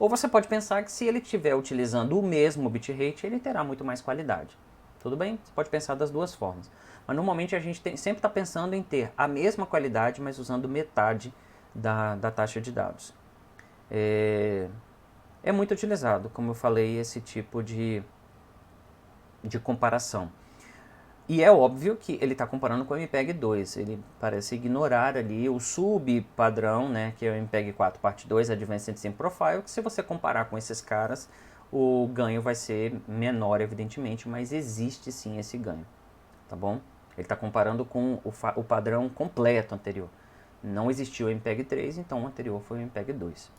Speaker 1: Ou você pode pensar que se ele estiver utilizando o mesmo bitrate, ele terá muito mais qualidade. Tudo bem? Você pode pensar das duas formas. Mas normalmente a gente sempre está pensando em ter a mesma qualidade, mas usando metade da taxa de dados. É muito utilizado, como eu falei, esse tipo de comparação. E é óbvio que ele está comparando com o MPEG 2, ele parece ignorar ali o subpadrão, né, que é o MPEG 4 parte 2, Advanced Sim Profile, que se você comparar com esses caras, o ganho vai ser menor, evidentemente, mas existe sim esse ganho, tá bom? Ele está comparando com o padrão completo anterior. Não existiu o MPEG 3, então o anterior foi o MPEG 2.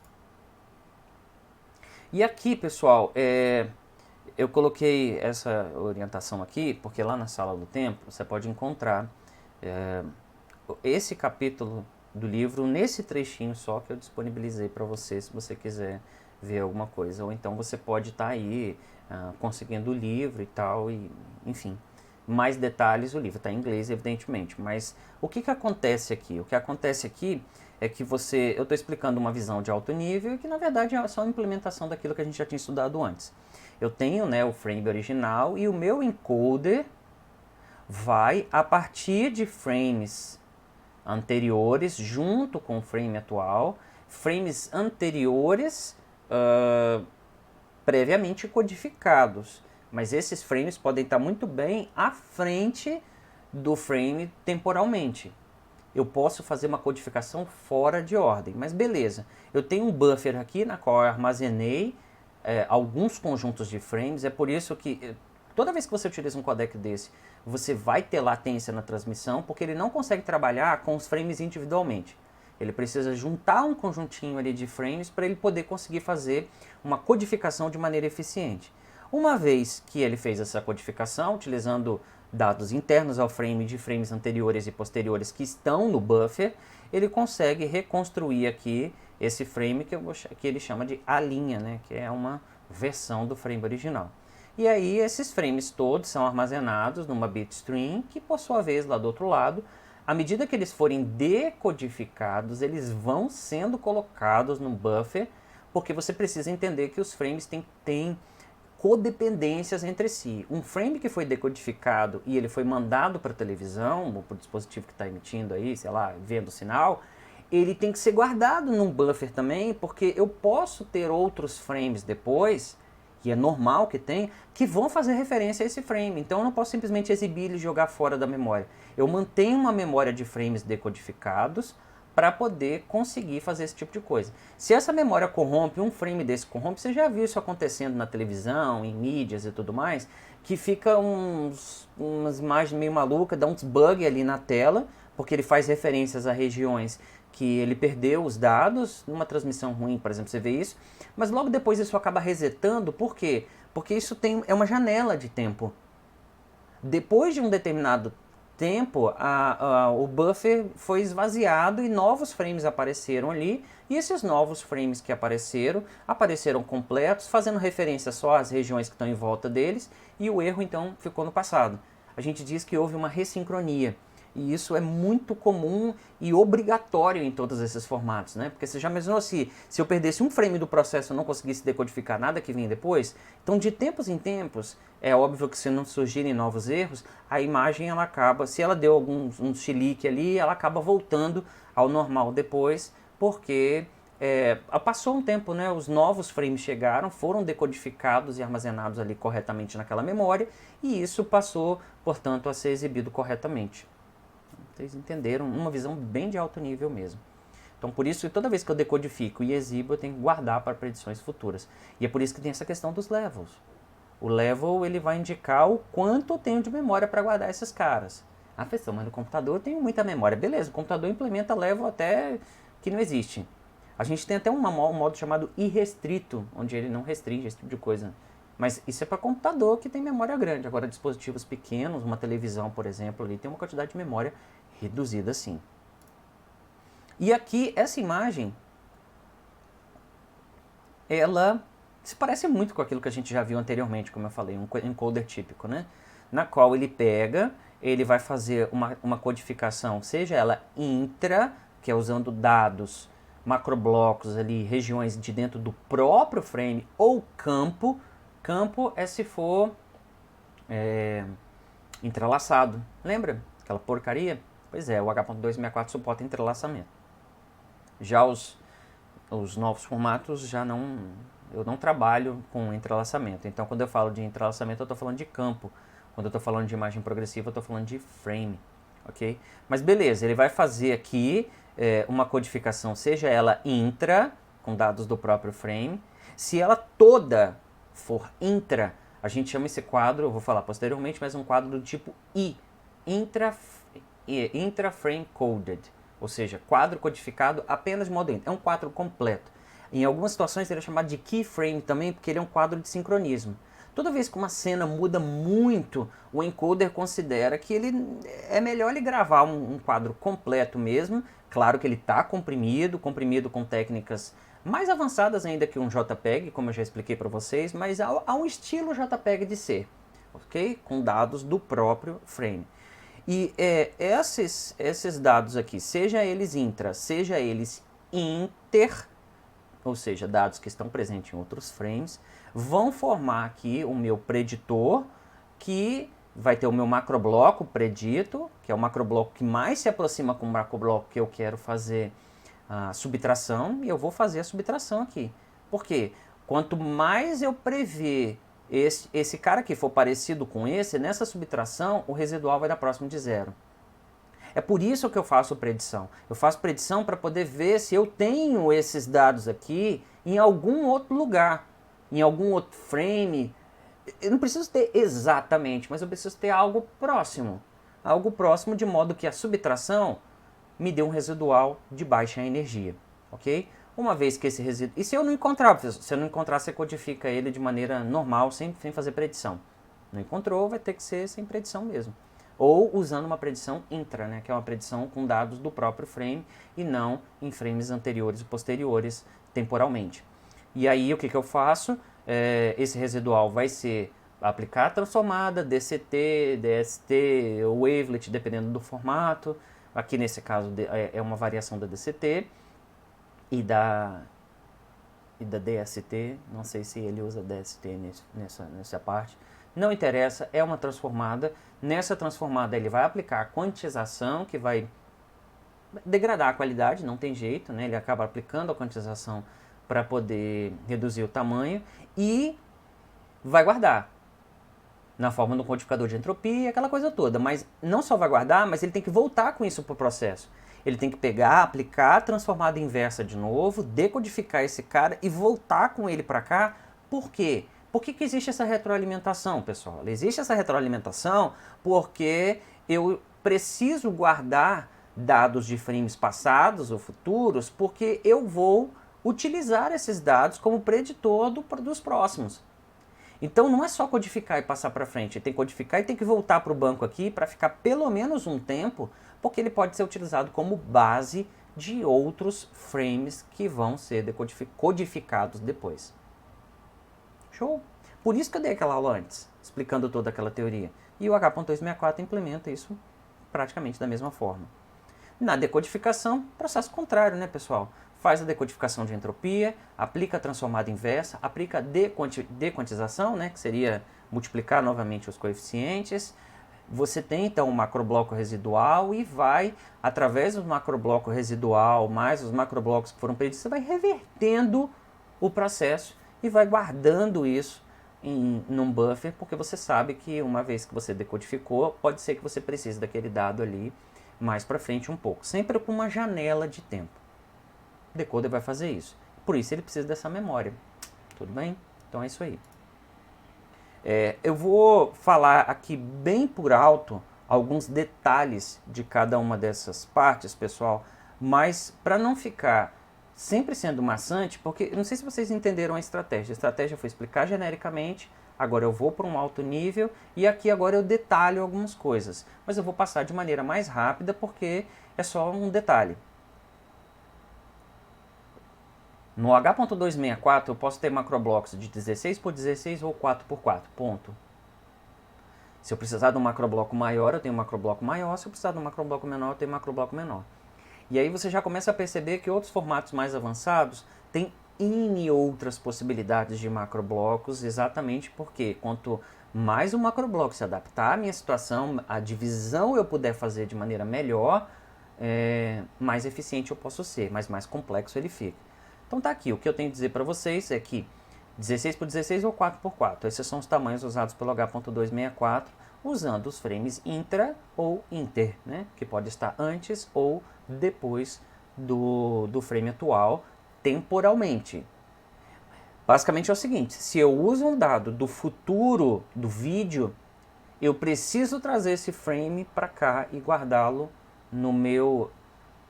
Speaker 1: E aqui, pessoal, Eu coloquei essa orientação aqui porque lá na Sala do Tempo você pode encontrar esse capítulo do livro nesse trechinho só que eu disponibilizei para você, se você quiser ver alguma coisa. Ou então você pode estar aí conseguindo o livro e tal, e enfim. Mais detalhes, o livro está em inglês, evidentemente. Mas o que acontece aqui? O que acontece aqui é que eu estou explicando uma visão de alto nível que na verdade é só uma implementação daquilo que a gente já tinha estudado antes. Eu tenho, né, o frame original e o meu encoder vai, a partir de frames anteriores, junto com o frame atual, frames anteriores previamente codificados. Mas esses frames podem estar muito bem à frente do frame temporalmente. Eu posso fazer uma codificação fora de ordem, mas beleza. Eu tenho um buffer aqui na qual eu armazenei alguns conjuntos de frames. É por isso que toda vez que você utiliza um codec desse, você vai ter latência na transmissão, porque ele não consegue trabalhar com os frames individualmente. Ele precisa juntar um conjuntinho ali de frames para ele poder conseguir fazer uma codificação de maneira eficiente. Uma vez que ele fez essa codificação, utilizando dados internos ao frame de frames anteriores e posteriores que estão no buffer, ele consegue reconstruir aqui esse frame que ele chama de A', né, que é uma versão do frame original. E aí esses frames todos são armazenados numa bitstream que, por sua vez, lá do outro lado, à medida que eles forem decodificados, eles vão sendo colocados no buffer, porque você precisa entender que os frames têm codependências entre si. Um frame que foi decodificado e ele foi mandado para a televisão, ou para o dispositivo que está emitindo aí, sei lá, vendo o sinal, ele tem que ser guardado num buffer também, porque eu posso ter outros frames depois, que é normal que tem, que vão fazer referência a esse frame. Então eu não posso simplesmente exibir ele e jogar fora da memória. Eu mantenho uma memória de frames decodificados para poder conseguir fazer esse tipo de coisa. Se essa memória corrompe, um frame desse corrompe, você já viu isso acontecendo na televisão, em mídias e tudo mais, que fica umas imagens meio malucas, dá uns bugs ali na tela, porque ele faz referências a regiões que ele perdeu os dados, numa transmissão ruim, por exemplo, você vê isso, mas logo depois isso acaba resetando, por quê? Porque isso é uma janela de tempo. Depois de um determinado tempo, o buffer foi esvaziado e novos frames apareceram ali, e esses novos frames que apareceram completos, fazendo referência só às regiões que estão em volta deles, e o erro então ficou no passado. A gente diz que houve uma ressincronia. E isso é muito comum e obrigatório em todos esses formatos, né? Porque você já imaginou se eu perdesse um frame do processo e não conseguisse decodificar nada que vinha depois? Então, de tempos em tempos, é óbvio que se não surgirem novos erros, a imagem ela acaba, se ela deu um chilique ali, ela acaba voltando ao normal depois, porque passou um tempo, né? Os novos frames chegaram, foram decodificados e armazenados ali corretamente naquela memória, e isso passou, portanto, a ser exibido corretamente. Vocês entenderam? Uma visão bem de alto nível mesmo. Então, por isso, toda vez que eu decodifico e exibo, eu tenho que guardar para predições futuras. E é por isso que tem essa questão dos levels. O level ele vai indicar o quanto eu tenho de memória para guardar esses caras. Ah, pessoal, mas no computador eu tenho muita memória. Beleza, o computador implementa level até que não existe. A gente tem até um modo chamado irrestrito, onde ele não restringe esse tipo de coisa. Mas isso é para computador que tem memória grande. Agora, dispositivos pequenos, uma televisão, por exemplo, ali tem uma quantidade de memória reduzida sim. E aqui, essa imagem, ela se parece muito com aquilo que a gente já viu anteriormente, como eu falei, um encoder típico, né? Na qual ele vai fazer uma codificação, seja ela intra, que é usando dados, macroblocos ali, regiões de dentro do próprio frame, ou campo. Campo é se for entrelaçado. Lembra aquela porcaria? Pois é, o H.264 suporta entrelaçamento. Já os novos formatos eu não trabalho com entrelaçamento. Então, quando eu falo de entrelaçamento, eu estou falando de campo. Quando eu estou falando de imagem progressiva, eu estou falando de frame. Ok? Mas beleza, ele vai fazer aqui uma codificação, seja ela intra, com dados do próprio frame. Se ela toda for intra, a gente chama esse quadro, eu vou falar posteriormente, mas um quadro do tipo I, intra-frame coded, ou seja, quadro codificado apenas de modo intra. É um quadro completo. Em algumas situações ele é chamado de keyframe também, porque ele é um quadro de sincronismo. Toda vez que uma cena muda muito, o encoder considera que é melhor ele gravar um quadro completo mesmo. Claro que ele está comprimido com técnicas mais avançadas ainda que um JPEG, como eu já expliquei para vocês, mas há um estilo JPEG de ser, ok? Com dados do próprio frame. E esses dados aqui, seja eles intra, seja eles inter, ou seja, dados que estão presentes em outros frames, vão formar aqui o meu preditor, que vai ter o meu macrobloco predito, que é o macrobloco que mais se aproxima com o macrobloco que eu quero fazer a subtração, e eu vou fazer a subtração aqui. Por quê? Quanto mais eu prever esse cara aqui for parecido com esse, nessa subtração o residual vai dar próximo de zero. É por isso que eu faço predição. Eu faço predição para poder ver se eu tenho esses dados aqui em algum outro lugar, em algum outro frame. Eu não preciso ter exatamente, mas eu preciso ter algo próximo. Algo próximo de modo que a subtração me dê um residual de baixa energia, ok? Uma vez que esse residual... E se eu não encontrar, se eu não encontrar, você codifica ele de maneira normal, sem fazer predição. Não encontrou, vai ter que ser sem predição mesmo. Ou usando uma predição intra, né, que é uma predição com dados do próprio frame e não em frames anteriores e posteriores temporalmente. E aí o que eu faço? Esse residual vai ser aplicar a transformada, DCT, DST, wavelet, dependendo do formato. Aqui nesse caso é uma variação da DCT e da DST. Não sei se ele usa DST nessa parte. Não interessa, é uma transformada. Nessa transformada ele vai aplicar a quantização, que vai degradar a qualidade, não tem jeito, né? Ele acaba aplicando a quantização para poder reduzir o tamanho e vai guardar na forma do codificador de entropia, aquela coisa toda. Mas não só vai guardar, mas ele tem que voltar com isso para o processo. Ele tem que pegar, aplicar a transformada inversa de novo, decodificar esse cara e voltar com ele para cá. Por quê? Por que existe essa retroalimentação, pessoal? Existe essa retroalimentação porque eu preciso guardar dados de frames passados ou futuros, porque eu vou utilizar esses dados como preditor dos próximos. Então não é só codificar e passar para frente, tem que codificar e tem que voltar para o banco aqui para ficar pelo menos um tempo, porque ele pode ser utilizado como base de outros frames que vão ser codificados depois. Show? Por isso que eu dei aquela aula antes, explicando toda aquela teoria. E o H.264 implementa isso praticamente da mesma forma. Na decodificação, processo contrário, né, pessoal? Faz a decodificação de entropia, aplica a transformada inversa, aplica a dequantização, né, que seria multiplicar novamente os coeficientes. Você tem então um macrobloco residual e vai, através do macrobloco residual, mais os macroblocos que foram preditos, você vai revertendo o processo e vai guardando isso num buffer, porque você sabe que uma vez que você decodificou, pode ser que você precise daquele dado ali mais para frente um pouco, sempre com uma janela de tempo. O decoder vai fazer isso. Por isso ele precisa dessa memória. Tudo bem? Então é isso aí. Eu vou falar aqui bem por alto alguns detalhes de cada uma dessas partes, pessoal, mas para não ficar sempre sendo maçante, porque eu não sei se vocês entenderam a estratégia. A estratégia foi explicar genericamente, agora eu vou para um alto nível e aqui agora eu detalho algumas coisas. Mas eu vou passar de maneira mais rápida porque é só um detalhe. No H.264 eu posso ter macroblocos de 16 por 16 ou 4 por 4, ponto. Se eu precisar de um macrobloco maior, eu tenho um macrobloco maior. Se eu precisar de um macrobloco menor, eu tenho um macrobloco menor. E aí você já começa a perceber que outros formatos mais avançados têm N outras possibilidades de macroblocos, exatamente porque quanto mais o macrobloco se adaptar à minha situação, a divisão eu puder fazer de maneira melhor, mais eficiente eu posso ser, mas mais complexo ele fica. Então tá aqui, o que eu tenho a dizer para vocês é que 16 por 16 ou 4 por 4, esses são os tamanhos usados pelo H.264, usando os frames intra ou inter, né? Que pode estar antes ou depois do frame atual, temporalmente. Basicamente é o seguinte, se eu uso um dado do futuro do vídeo, eu preciso trazer esse frame para cá e guardá-lo no meu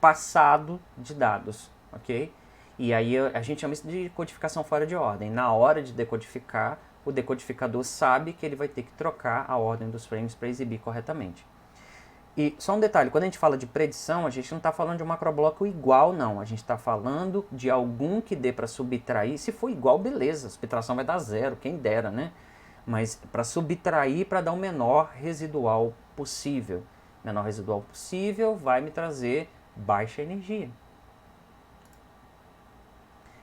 Speaker 1: passado de dados, ok? E aí a gente chama isso de codificação fora de ordem. Na hora de decodificar, o decodificador sabe que ele vai ter que trocar a ordem dos frames para exibir corretamente. E só um detalhe, quando a gente fala de predição, a gente não está falando de um macrobloco igual, não. A gente está falando de algum que dê para subtrair. Se for igual, beleza, a subtração vai dar zero, quem dera, né? Mas para subtrair, para dar o menor residual possível. Menor residual possível vai me trazer baixa energia.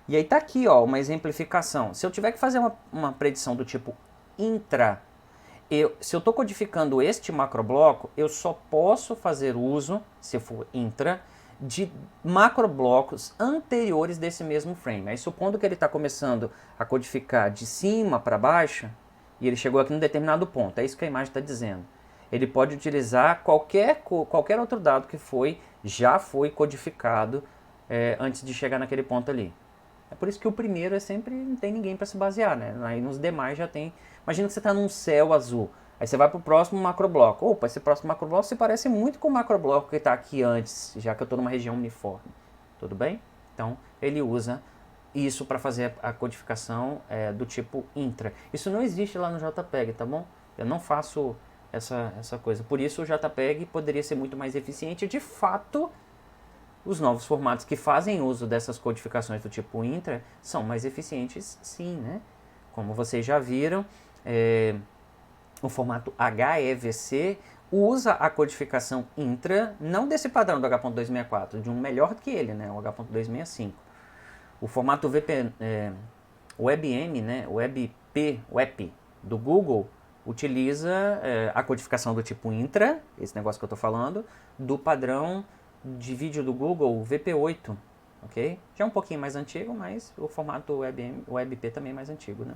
Speaker 1: E aí tá aqui, ó, uma exemplificação. Se eu tiver que fazer uma predição do tipo intra, se eu estou codificando este macrobloco, eu só posso fazer uso, se for intra, de macroblocos anteriores desse mesmo frame. Aí supondo que ele está começando a codificar de cima para baixo, e ele chegou aqui num determinado ponto, é isso que a imagem está dizendo. Ele pode utilizar qualquer outro dado que já foi codificado antes de chegar naquele ponto ali. É por isso que o primeiro é sempre, não tem ninguém para se basear, né? Aí nos demais já tem. Imagina que você está num céu azul. Aí você vai para o próximo macrobloco. Opa, esse próximo macrobloco se parece muito com o macrobloco que está aqui antes, já que eu estou numa região uniforme. Tudo bem? Então, ele usa isso para fazer a codificação do tipo intra. Isso não existe lá no JPEG, tá bom? Eu não faço essa coisa. Por isso o JPEG poderia ser muito mais eficiente. De fato, os novos formatos que fazem uso dessas codificações do tipo intra são mais eficientes, sim, né? Como vocês já viram, o formato HEVC usa a codificação intra, não desse padrão do H.264, de um melhor que ele, né? O H.265. O formato WebM, né? WebP do Google, utiliza a codificação do tipo intra, esse negócio que eu estou falando, do padrão de vídeo do Google, VP8, ok? Já é um pouquinho mais antigo, mas o formato WebP também é mais antigo, né?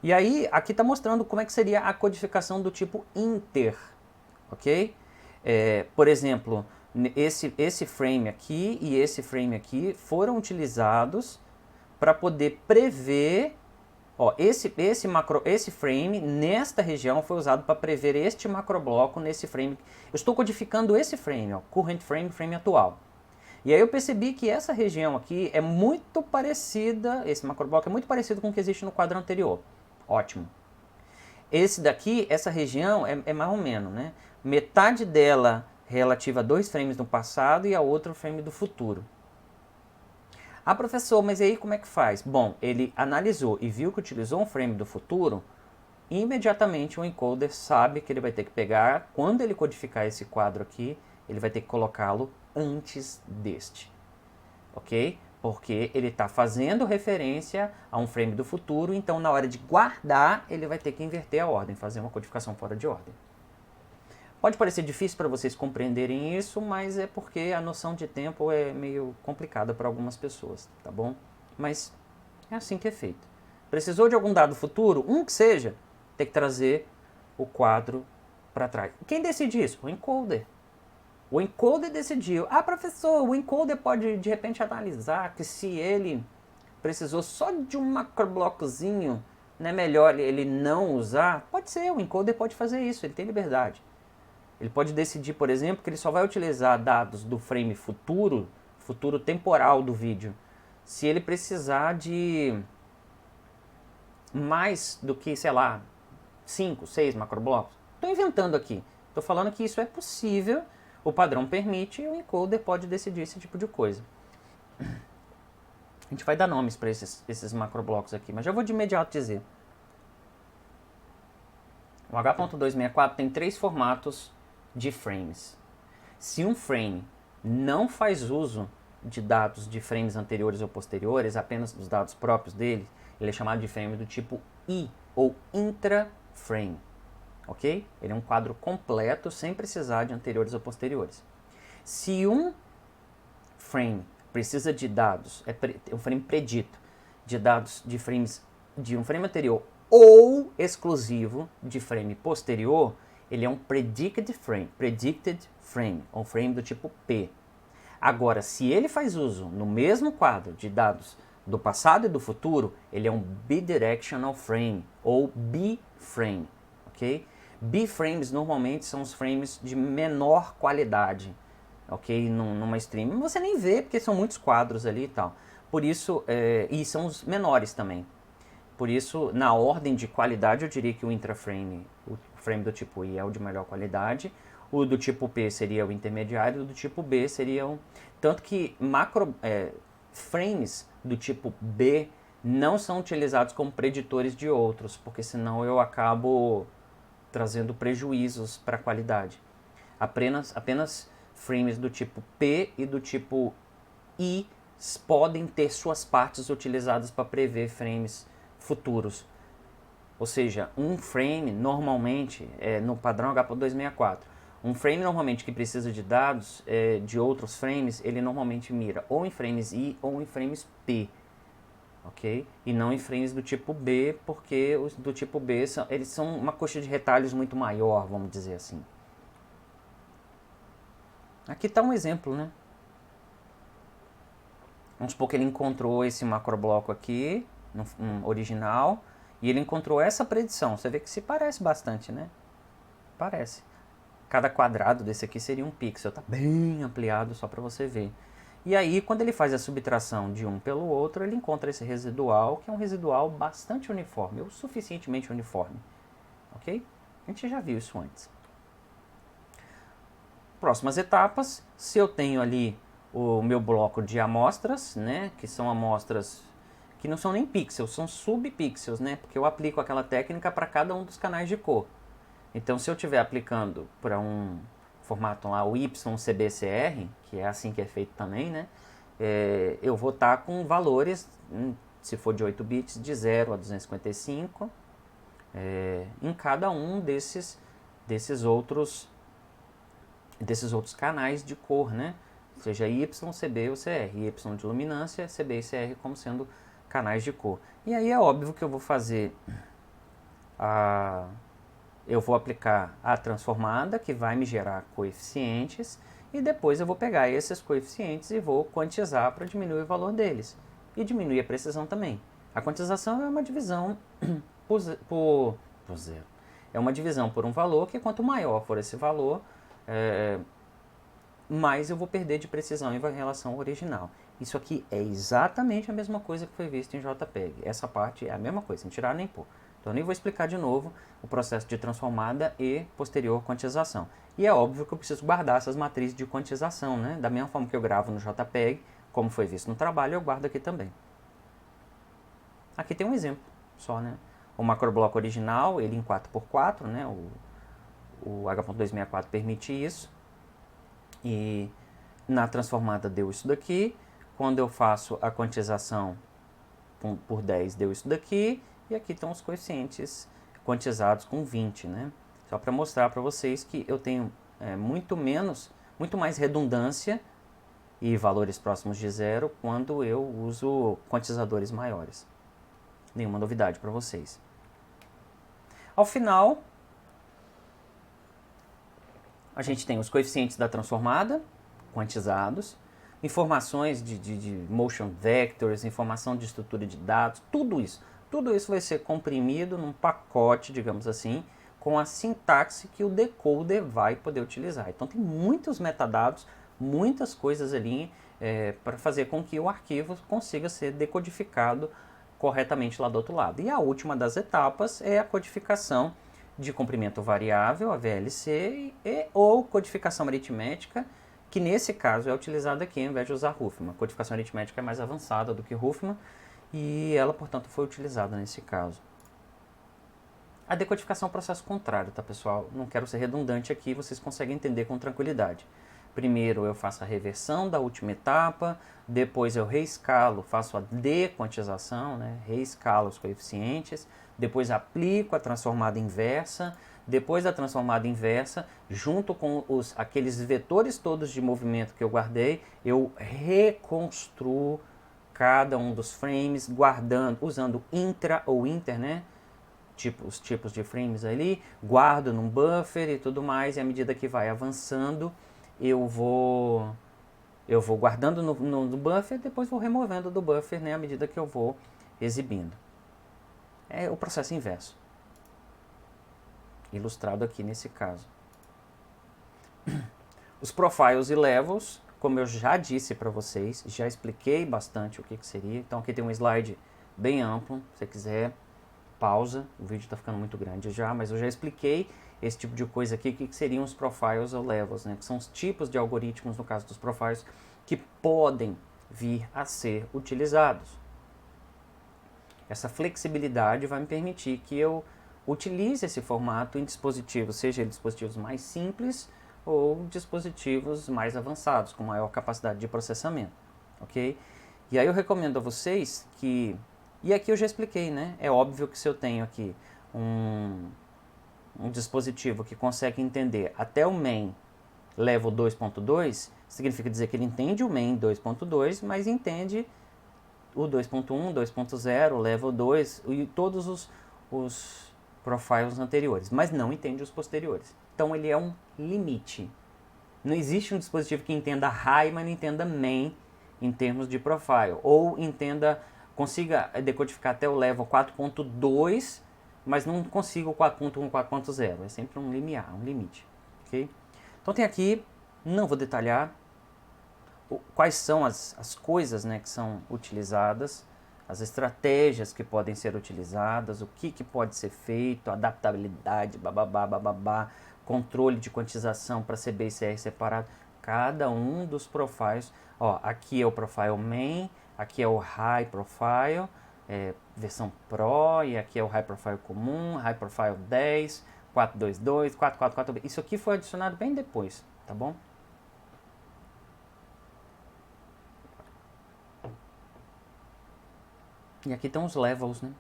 Speaker 1: E aí, aqui está mostrando como é que seria a codificação do tipo inter, ok? Por exemplo, esse frame aqui e esse frame aqui foram utilizados para poder prever, ó, esse frame nesta região foi usado para prever este macrobloco nesse frame. Eu estou codificando esse frame, ó, current frame, frame atual. E aí eu percebi que essa região aqui é muito parecida, esse macrobloco é muito parecido com o que existe no quadro anterior. Ótimo. Esse daqui, essa região é mais ou menos, né? Metade dela relativa a 2 frames no passado e a outra frame do futuro. Ah, professor, mas aí como é que faz? Bom, ele analisou e viu que utilizou um frame do futuro, e imediatamente o encoder sabe que ele vai ter que pegar, quando ele codificar esse quadro aqui, ele vai ter que colocá-lo antes deste, ok? Porque ele está fazendo referência a um frame do futuro, então na hora de guardar, ele vai ter que inverter a ordem, fazer uma codificação fora de ordem. Pode parecer difícil para vocês compreenderem isso, mas é porque a noção de tempo é meio complicada para algumas pessoas, tá bom? Mas é assim que é feito. Precisou de algum dado futuro, que seja, tem que trazer o quadro para trás. Quem decide isso? O encoder. O encoder decidiu. Ah, professor, o encoder pode de repente analisar que se ele precisou só de um macroblocozinho, não é melhor ele não usar? Pode ser, o encoder pode fazer isso, ele tem liberdade. Ele pode decidir, por exemplo, que ele só vai utilizar dados do frame futuro temporal do vídeo, se ele precisar de mais do que, sei lá, 5, 6 macroblocos. Estou inventando aqui. Estou falando que isso é possível, o padrão permite e o encoder pode decidir esse tipo de coisa. A gente vai dar nomes para esses macroblocos aqui, mas já vou de imediato dizer. O H.264 tem 3 formatos de frames. Se um frame não faz uso de dados de frames anteriores ou posteriores, apenas dos dados próprios dele, ele é chamado de frame do tipo I, ou intra-frame, ok? Ele é um quadro completo, sem precisar de anteriores ou posteriores. Se um frame precisa de dados, um frame predito, de dados de frames de um frame anterior ou exclusivo de frame posterior, ele é um predicted frame, ou frame do tipo P. Agora, se ele faz uso no mesmo quadro de dados do passado e do futuro, ele é um bidirectional frame, ou B-frame, ok? B-frames normalmente são os frames de menor qualidade, ok? Numa stream. Você nem vê, porque são muitos quadros ali e tal. Por isso, e são os menores também. Por isso, na ordem de qualidade, eu diria que o intraframe, o frame do tipo I é o de melhor qualidade, o do tipo P seria o intermediário, o do tipo B seria o... Tanto que frames do tipo B não são utilizados como preditores de outros, porque senão eu acabo trazendo prejuízos para a qualidade. Apenas frames do tipo P e do tipo I podem ter suas partes utilizadas para prever frames futuros. Ou seja, um frame normalmente, no padrão H.264, um frame normalmente que precisa de dados de outros frames, ele normalmente mira ou em frames I ou em frames P. Ok? E não em frames do tipo B, porque os do tipo B eles são uma coxa de retalhos muito maior, vamos dizer assim. Aqui está um exemplo, né? Vamos supor que ele encontrou esse macrobloco aqui, no original, e ele encontrou essa predição. Você vê que se parece bastante, né? Parece. Cada quadrado desse aqui seria um pixel, tá bem ampliado só para você ver. E aí, quando ele faz a subtração de um pelo outro, ele encontra esse residual, que é um residual bastante uniforme, ou suficientemente uniforme. Ok? A gente já viu isso antes. Próximas etapas, se eu tenho ali o meu bloco de amostras, né, que são amostras que não são nem pixels, são subpixels, né, porque eu aplico aquela técnica para cada um dos canais de cor. Então, se eu estiver aplicando para um formato lá, o YCBCR, que é assim que é feito também, né, eu vou estar com valores, se for de 8 bits, de 0 a 255, em cada um desses outros canais de cor, né? Seja Y, CB ou CR. Y de luminância, CB e CR como sendo canais de cor. E aí é óbvio que eu vou fazer eu vou aplicar a transformada, que vai me gerar coeficientes, e depois eu vou pegar esses coeficientes e vou quantizar para diminuir o valor deles. E diminuir a precisão também. A quantização é uma divisão por zero. É uma divisão por um valor, que quanto maior for esse valor, mais eu vou perder de precisão em relação ao original. Isso aqui é exatamente a mesma coisa que foi visto em JPEG. Essa parte é a mesma coisa, sem tirar nem pôr. Então eu nem vou explicar de novo o processo de transformada e posterior quantização. E é óbvio que eu preciso guardar essas matrizes de quantização, né? Da mesma forma que eu gravo no JPEG, como foi visto no trabalho, eu guardo aqui também. Aqui tem um exemplo só, né? O macrobloco original, ele em 4x4, né? O H.264 permite isso. E na transformada deu isso daqui. Quando eu faço a quantização por 10, deu isso daqui. E aqui estão os coeficientes quantizados com 20, né? Só para mostrar para vocês que eu tenho muito mais redundância e valores próximos de zero quando eu uso quantizadores maiores. Nenhuma novidade para vocês. Ao final, a gente tem os coeficientes da transformada, quantizados, informações de motion vectors, informação de estrutura de dados, tudo isso. Tudo isso vai ser comprimido num pacote, digamos assim, com a sintaxe que o decoder vai poder utilizar. Então tem muitos metadados, muitas coisas ali para fazer com que o arquivo consiga ser decodificado corretamente lá do outro lado. E a última das etapas é a codificação de comprimento variável, a VLC, ou codificação aritmética, que nesse caso é utilizada aqui ao invés de usar Huffman. A codificação aritmética é mais avançada do que Huffman e ela, portanto, foi utilizada nesse caso. A decodificação é um processo contrário, tá, pessoal? Não quero ser redundante aqui, vocês conseguem entender com tranquilidade. Primeiro eu faço a reversão da última etapa, depois eu reescalo, faço a dequantização, né? Reescalo os coeficientes, depois aplico a transformada inversa, depois da transformada inversa, junto com aqueles vetores todos de movimento que eu guardei, eu reconstruo cada um dos frames, usando intra ou inter, né? Os tipos de frames ali, guardo num buffer e tudo mais, e à medida que vai avançando, eu vou guardando no buffer, depois vou removendo do buffer, né, à medida que eu vou exibindo. É o processo inverso, ilustrado aqui nesse caso. Os profiles e levels, como eu já disse para vocês, já expliquei bastante o que seria. Então aqui tem um slide bem amplo, se você quiser pausa, o vídeo está ficando muito grande já, mas eu já expliquei esse tipo de coisa aqui, o que seriam os profiles ou levels, né? Que são os tipos de algoritmos, no caso dos profiles, que podem vir a ser utilizados. Essa flexibilidade vai me permitir que eu utilize esse formato em dispositivos, seja dispositivos mais simples ou dispositivos mais avançados, com maior capacidade de processamento, ok? E aí eu recomendo a vocês que... E aqui eu já expliquei, né? É óbvio que se eu tenho aqui um dispositivo que consegue entender até o main level 2.2, significa dizer que ele entende o main 2.2, mas entende o 2.1, 2.0, level 2 e todos os profiles anteriores, mas não entende os posteriores. Então ele é um limite. Não existe um dispositivo que entenda high, mas não entenda main em termos de profile, ou consiga decodificar até o level 4.2, mas não consiga o 4.1, 4.0. É sempre um limiar, um limite. Okay? Então tem aqui, não vou detalhar quais são as coisas, né, que são utilizadas, as estratégias que podem ser utilizadas, o que pode ser feito, adaptabilidade, bababá, bababá, controle de quantização para CB e CR separado, cada um dos profiles. Ó, aqui é o profile main, aqui é o high profile, versão Pro, e aqui é o high profile comum, high profile 10, 422, 444, isso aqui foi adicionado bem depois, tá bom? E aqui estão os levels, né?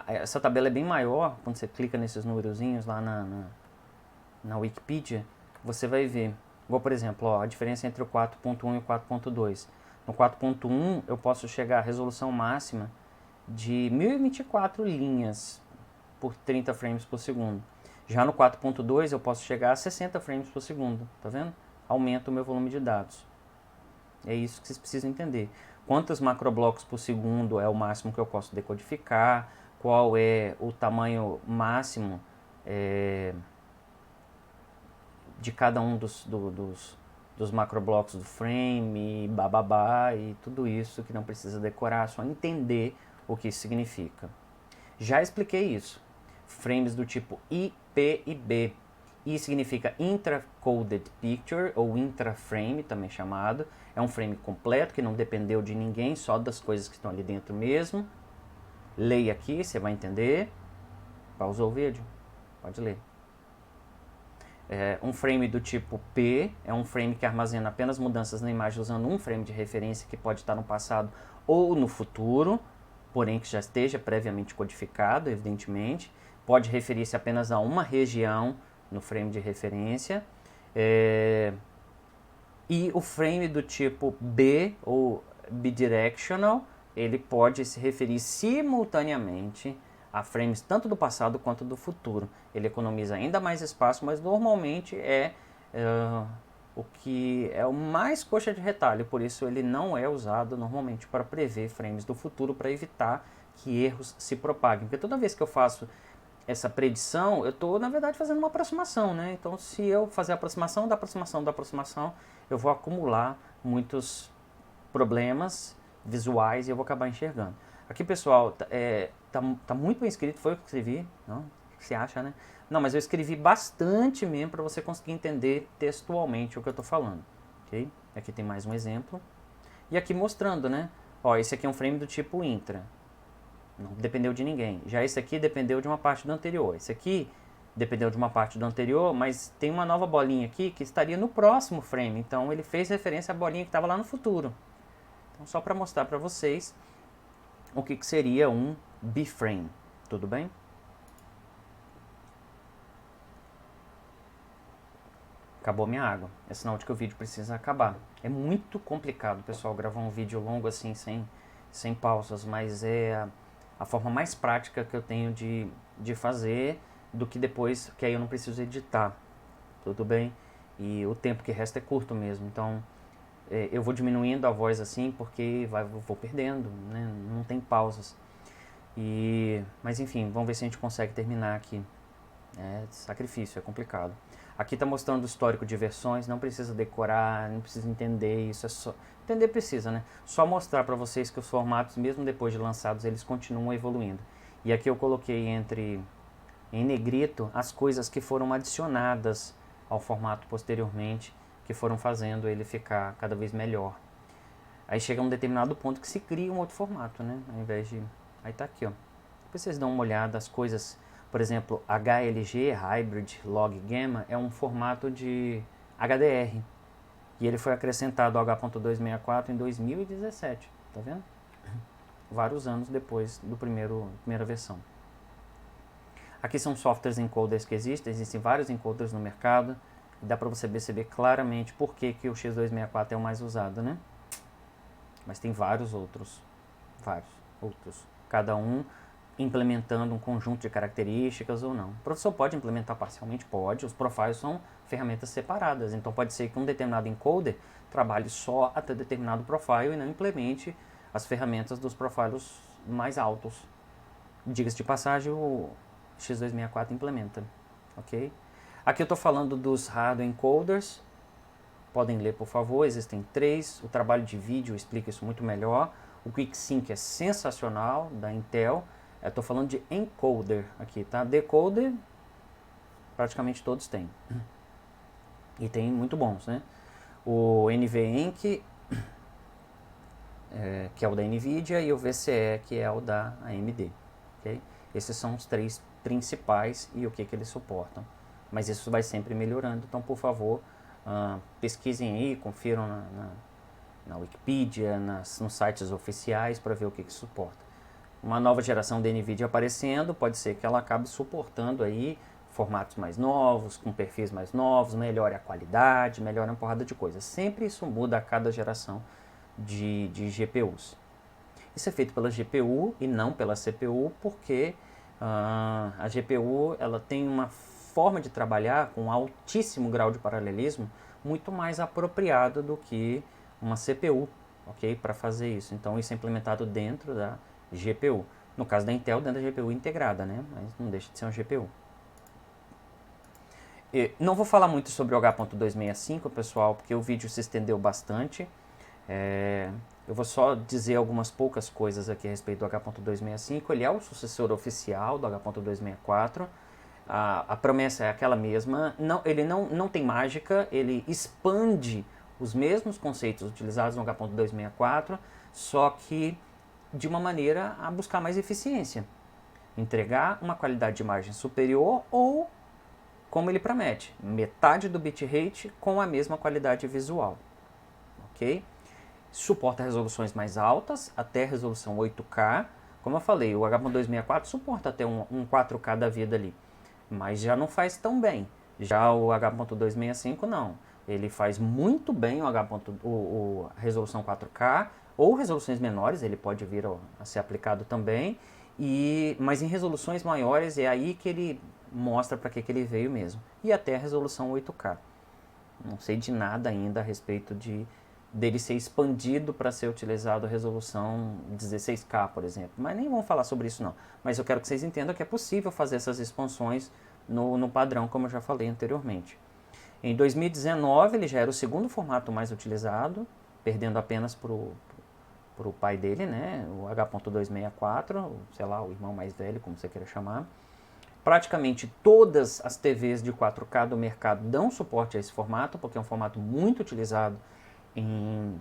Speaker 1: Essa tabela é bem maior, quando você clica nesses numerozinhos lá na Wikipedia, você vai ver, igual por exemplo, ó, a diferença entre o 4.1 e o 4.2. No 4.1 eu posso chegar à resolução máxima de 1024 linhas por 30 frames por segundo. Já no 4.2 eu posso chegar a 60 frames por segundo, tá vendo? Aumenta o meu volume de dados. É isso que vocês precisam entender. Quantos macroblocos por segundo é o máximo que eu posso decodificar, qual é o tamanho máximo de cada um dos macroblocos do frame, bababá, e tudo isso que não precisa decorar, só entender o que isso significa. Já expliquei isso. Frames do tipo I, P e B. I significa Intra-Coded Picture, ou intra-frame, também chamado. É um frame completo, que não dependeu de ninguém, só das coisas que estão ali dentro mesmo. Leia aqui, você vai entender. Pausou o vídeo? Pode ler. Um frame do tipo P é um frame que armazena apenas mudanças na imagem usando um frame de referência que pode estar no passado ou no futuro, porém que já esteja previamente codificado, evidentemente. Pode referir-se apenas a uma região no frame de referência. E o frame do tipo B, ou bidirectional, ele pode se referir simultaneamente a frames tanto do passado quanto do futuro. Ele economiza ainda mais espaço, mas normalmente o que é o mais coxa de retalho, por isso ele não é usado normalmente para prever frames do futuro, para evitar que erros se propaguem. Porque toda vez que eu faço essa predição, eu estou, na verdade, fazendo uma aproximação, né? Então, se eu fazer a aproximação da aproximação da aproximação, eu vou acumular muitos problemas visuais e eu vou acabar enxergando. Aqui, pessoal, tá muito bem escrito, foi o que eu escrevi, não? O que você acha, né? Não, mas eu escrevi bastante mesmo para você conseguir entender textualmente o que eu estou falando, ok? Aqui tem mais um exemplo. E aqui mostrando, né? Ó, esse aqui é um frame do tipo intra. Não dependeu de ninguém. Já esse aqui dependeu de uma parte do anterior. Esse aqui dependeu de uma parte do anterior, mas tem uma nova bolinha aqui que estaria no próximo frame. Então ele fez referência à bolinha que estava lá no futuro. Então só para mostrar para vocês o que seria um B-frame. Tudo bem? Acabou minha água. É sinal de que o vídeo precisa acabar. É muito complicado, pessoal, gravar um vídeo longo assim, sem pausas, mas é a forma mais prática que eu tenho de fazer, do que depois, que aí eu não preciso editar, tudo bem? E o tempo que resta é curto mesmo, então eu vou diminuindo a voz assim, porque vou perdendo, né? Não tem pausas. Mas enfim, vamos ver se a gente consegue terminar aqui. É sacrifício, é complicado. Aqui está mostrando o histórico de versões, não precisa decorar, não precisa entender, isso é só... Entender precisa, né? Só mostrar para vocês que os formatos, mesmo depois de lançados, eles continuam evoluindo. E aqui eu coloquei em negrito as coisas que foram adicionadas ao formato posteriormente, que foram fazendo ele ficar cada vez melhor. Aí chega um determinado ponto que se cria um outro formato, né? Ao invés de... Aí tá aqui, ó. Depois vocês dão uma olhada, as coisas... Por exemplo, HLG, Hybrid Log Gamma, é um formato de HDR. E ele foi acrescentado ao H.264 em 2017, tá vendo? Vários anos depois do primeira versão. Aqui são softwares encoders que existem vários encoders no mercado. E dá para você perceber claramente por que o X264 é o mais usado, né? Mas tem vários outros. Cada um implementando um conjunto de características ou não. O professor pode implementar parcialmente? Pode. Os profiles são ferramentas separadas. Então pode ser que um determinado encoder trabalhe só até determinado profile e não implemente as ferramentas dos profiles mais altos. Diga-se de passagem, o X264 implementa. Ok? Aqui eu estou falando dos hardware encoders. Podem ler, por favor. Existem 3. O trabalho de vídeo explica isso muito melhor. O QuickSync é sensacional, da Intel. Eu estou falando de encoder aqui, tá? Decoder, praticamente todos têm. E tem muito bons, né? O NVENC, que é o da NVIDIA, e o VCE, que é o da AMD. Okay? Esses são os 3 principais e o que eles suportam. Mas isso vai sempre melhorando, então, por favor, pesquisem aí, confiram na Wikipedia, nos sites oficiais para ver o que suporta. Uma nova geração da NVIDIA aparecendo, pode ser que ela acabe suportando aí formatos mais novos, com perfis mais novos, melhore a qualidade, melhore uma porrada de coisas. Sempre isso muda a cada geração de GPUs. Isso é feito pela GPU e não pela CPU, porque a GPU ela tem uma forma de trabalhar com altíssimo grau de paralelismo muito mais apropriado do que uma CPU, ok? Para fazer isso. Então isso é implementado dentro da GPU. No caso da Intel, dentro da GPU integrada, né? Mas não deixa de ser uma GPU. Não vou falar muito sobre o H.265, pessoal, porque o vídeo se estendeu bastante. Eu vou só dizer algumas poucas coisas aqui a respeito do H.265. Ele é o sucessor oficial do H.264. A promessa é aquela mesma. Ele não tem mágica, ele expande os mesmos conceitos utilizados no H.264, só que de uma maneira a buscar mais eficiência. Entregar uma qualidade de imagem superior ou, como ele promete, metade do bitrate com a mesma qualidade visual. Ok? Suporta resoluções mais altas, até resolução 8K. Como eu falei, o H.264 suporta até um 4K da vida ali, mas já não faz tão bem. Já o H.265 não. Ele faz muito bem o resolução 4K, ou resoluções menores, ele pode vir a ser aplicado também, mas em resoluções maiores é aí que ele mostra para que ele veio mesmo. E até a resolução 8K. Não sei de nada ainda a respeito dele ser expandido para ser utilizado a resolução 16K, por exemplo. Mas nem vamos falar sobre isso não. Mas eu quero que vocês entendam que é possível fazer essas expansões no padrão, como eu já falei anteriormente. Em 2019 ele já era o segundo formato mais utilizado, perdendo apenas para o pai dele, né, o H.264, sei lá, o irmão mais velho, como você queira chamar. Praticamente todas as TVs de 4K do mercado dão suporte a esse formato, porque é um formato muito utilizado em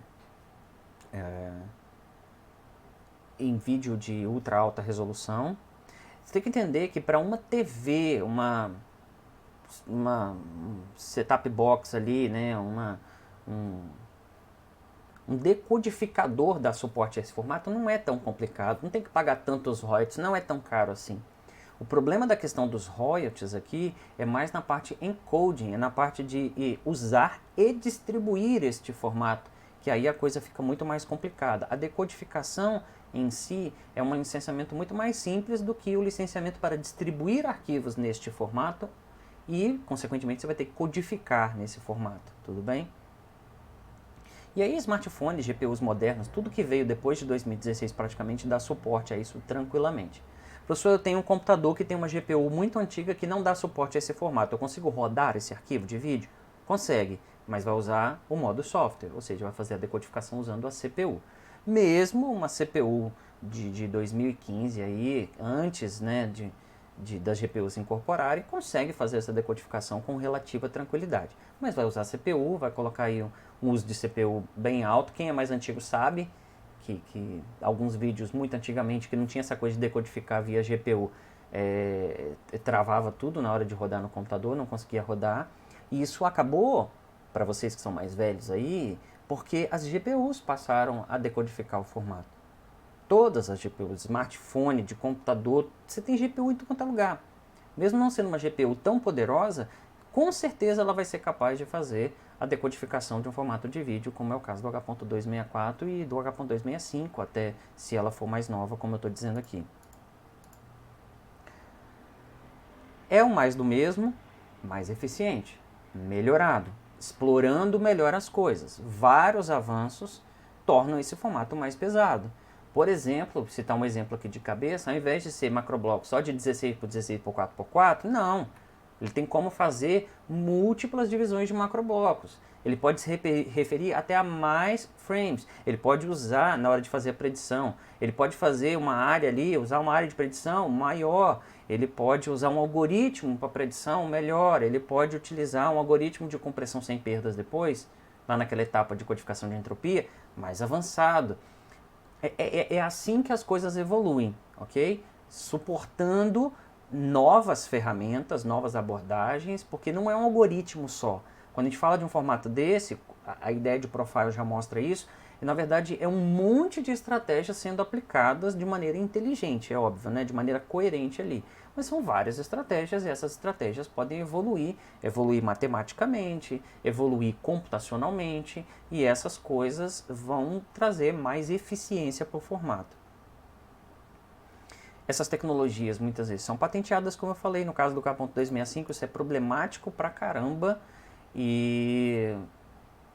Speaker 1: vídeo de ultra alta resolução. Você tem que entender que para uma TV, uma setup box ali, né, um decodificador dar suporte a esse formato não é tão complicado, não tem que pagar tantos royalties, não é tão caro assim. O problema da questão dos royalties aqui é mais na parte encoding, é na parte de usar e distribuir este formato, que aí a coisa fica muito mais complicada. A decodificação em si é um licenciamento muito mais simples do que o licenciamento para distribuir arquivos neste formato e, consequentemente, você vai ter que codificar nesse formato, tudo bem? E aí smartphones, GPUs modernos, tudo que veio depois de 2016 praticamente dá suporte a isso tranquilamente. Professor, eu tenho um computador que tem uma GPU muito antiga que não dá suporte a esse formato. Eu consigo rodar esse arquivo de vídeo? Consegue, mas vai usar o modo software, ou seja, vai fazer a decodificação usando a CPU. Mesmo uma CPU de 2015 aí, antes, né, das GPUs incorporarem, consegue fazer essa decodificação com relativa tranquilidade. Mas vai usar CPU, vai colocar aí um uso de CPU bem alto. Quem é mais antigo sabe que alguns vídeos muito antigamente que não tinha essa coisa de decodificar via GPU, travava tudo na hora de rodar no computador, não conseguia rodar. E isso acabou, para vocês que são mais velhos aí, porque as GPUs passaram a decodificar o formato. Todas as GPUs, smartphone, de computador, você tem GPU em todo quanto é lugar. Mesmo não sendo uma GPU tão poderosa, com certeza ela vai ser capaz de fazer a decodificação de um formato de vídeo, como é o caso do H.264 e do H.265, até se ela for mais nova, como eu estou dizendo aqui. É o mais do mesmo, mais eficiente, melhorado, explorando melhor as coisas. Vários avanços tornam esse formato mais pesado. Por exemplo, citar um exemplo aqui de cabeça, ao invés de ser macrobloco só de 16 por 16 por 4 por 4, não. Ele tem como fazer múltiplas divisões de macroblocos. Ele pode se referir até a mais frames. Ele pode usar na hora de fazer a predição. Ele pode fazer uma área ali, usar uma área de predição maior. Ele pode usar um algoritmo para predição melhor. Ele pode utilizar um algoritmo de compressão sem perdas depois, lá naquela etapa de codificação de entropia, mais avançado. É assim que as coisas evoluem, ok? Suportando novas ferramentas, novas abordagens, porque não é um algoritmo só. Quando a gente fala de um formato desse, a ideia de profile já mostra isso, e na verdade é um monte de estratégias sendo aplicadas de maneira inteligente, é óbvio, né? De maneira coerente ali. Mas são várias estratégias e essas estratégias podem evoluir matematicamente, evoluir computacionalmente, e essas coisas vão trazer mais eficiência para o formato. Essas tecnologias muitas vezes são patenteadas, como eu falei, no caso do K.265, isso é problemático pra caramba e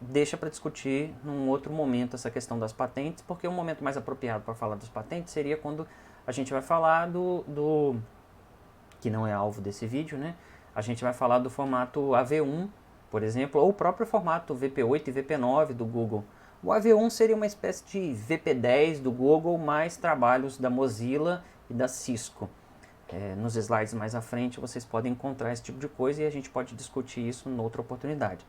Speaker 1: deixa para discutir num outro momento essa questão das patentes, porque o momento mais apropriado para falar das patentes seria quando a gente vai falar que não é alvo desse vídeo, né? A gente vai falar do formato AV1, por exemplo, ou o próprio formato VP8 e VP9 do Google. O AV1 seria uma espécie de VP10 do Google, mais trabalhos da Mozilla e da Cisco. Nos slides mais à frente vocês podem encontrar esse tipo de coisa e a gente pode discutir isso em outra oportunidade.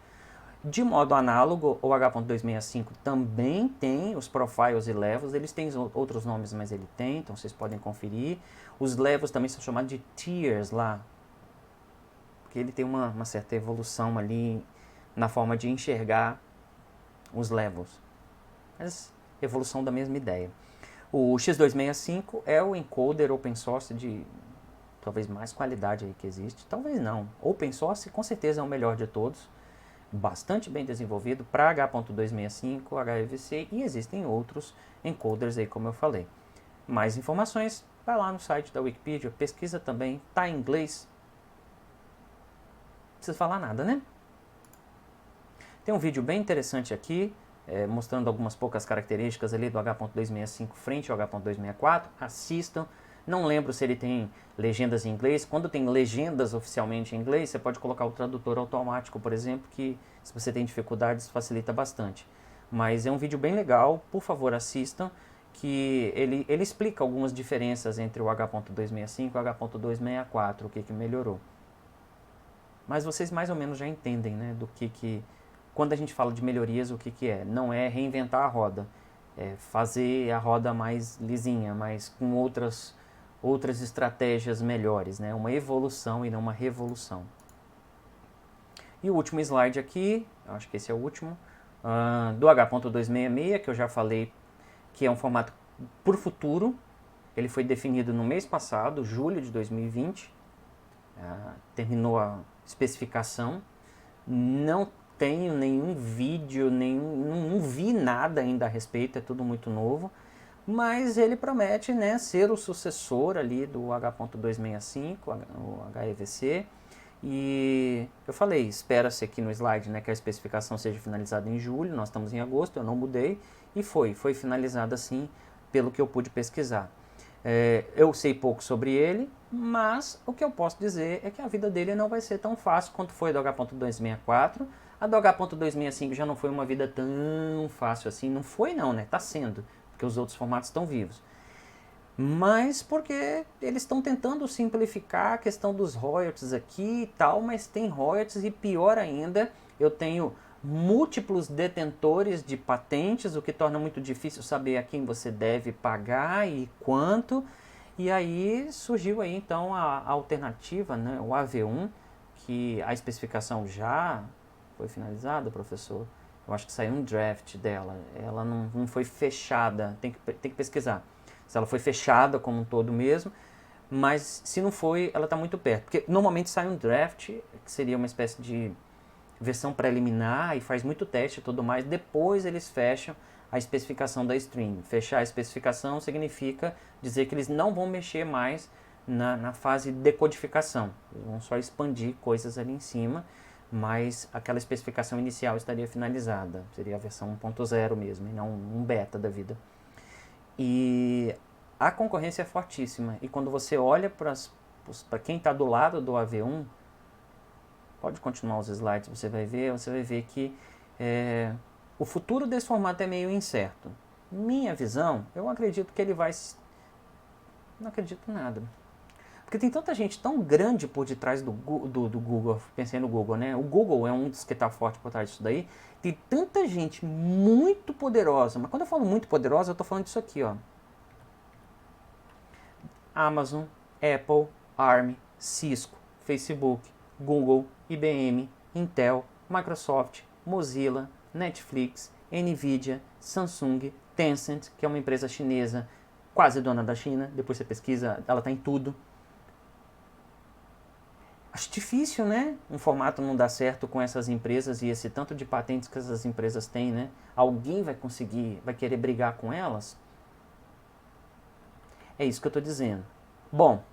Speaker 1: De modo análogo, o H.265 também tem os profiles e levels, eles têm outros nomes, mas ele tem, então vocês podem conferir. Os levels também são chamados de tiers lá, porque ele tem uma certa evolução ali na forma de enxergar os levels, mas evolução da mesma ideia. O X265 é o encoder open source de talvez mais qualidade aí que existe, talvez não. Open source com certeza é o melhor de todos, bastante bem desenvolvido para H.265, HEVC e existem outros encoders aí como eu falei. Mais informações, vai lá no site da Wikipedia, pesquisa também, tá em inglês. Não precisa falar nada, né? Tem um vídeo bem interessante aqui, mostrando algumas poucas características ali do H.265 frente ao H.264, assistam. Não lembro se ele tem legendas em inglês. Quando tem legendas oficialmente em inglês, você pode colocar o tradutor automático, por exemplo, que se você tem dificuldades facilita bastante. Mas é um vídeo bem legal, por favor assistam, que ele explica algumas diferenças entre o H.265 e o H.264, o que melhorou. Mas vocês mais ou menos já entendem, né, do que quando a gente fala de melhorias, o que é. Não é reinventar a roda, é fazer a roda mais lisinha, mas com outras estratégias melhores, né? Uma evolução e não uma revolução. E o último slide aqui, acho que esse é o último, do H.266, que eu já falei que é um formato para o futuro. Ele foi definido no mês passado, julho de 2020, terminou a especificação. Não tenho nenhum vídeo, não vi nada ainda a respeito, é tudo muito novo. Mas ele promete, né, ser o sucessor ali do H.265, o HEVC. E eu falei, espera-se aqui no slide, né, que a especificação seja finalizada em julho, nós estamos em agosto, eu não mudei, e foi finalizada assim, pelo que eu pude pesquisar. Eu sei pouco sobre ele, mas o que eu posso dizer é que a vida dele não vai ser tão fácil quanto foi do H.264. A do H.265 já não foi uma vida tão fácil assim, não foi não, né, tá sendo, porque os outros formatos estão vivos. Mas porque eles estão tentando simplificar a questão dos royalties aqui e tal, mas tem royalties e pior ainda, eu tenho múltiplos detentores de patentes, o que torna muito difícil saber a quem você deve pagar e quanto. E aí surgiu aí então a alternativa, né, o AV1, que a especificação já foi finalizada, professor. Eu acho que saiu um draft dela, ela não foi fechada, tem que pesquisar se ela foi fechada como um todo mesmo, mas se não foi, ela está muito perto. Porque normalmente sai um draft, que seria uma espécie de versão preliminar e faz muito teste e tudo mais, depois eles fecham a especificação da stream. Fechar a especificação significa dizer que eles não vão mexer mais na fase de decodificação, eles vão só expandir coisas ali em cima, mas aquela especificação inicial estaria finalizada, seria a versão 1.0 mesmo, e não um beta da vida. E a concorrência é fortíssima. E quando você olha para quem está do lado do AV1, pode continuar os slides, você vai ver que o futuro desse formato é meio incerto. Minha visão, eu acredito que ele vai... Não acredito em nada. Porque tem tanta gente tão grande por detrás do Google, pensei no Google, né? O Google é um dos que está forte por trás disso daí. Tem tanta gente muito poderosa, mas quando eu falo muito poderosa, eu estou falando disso aqui, ó. Amazon, Apple, ARM, Cisco, Facebook, Google, IBM, Intel, Microsoft, Mozilla, Netflix, Nvidia, Samsung, Tencent, que é uma empresa chinesa quase dona da China, depois você pesquisa, ela está em tudo. Acho difícil, né? Um formato não dar certo com essas empresas e esse tanto de patentes que essas empresas têm, né? Alguém vai conseguir, vai querer brigar com elas? É isso que eu estou dizendo. Bom,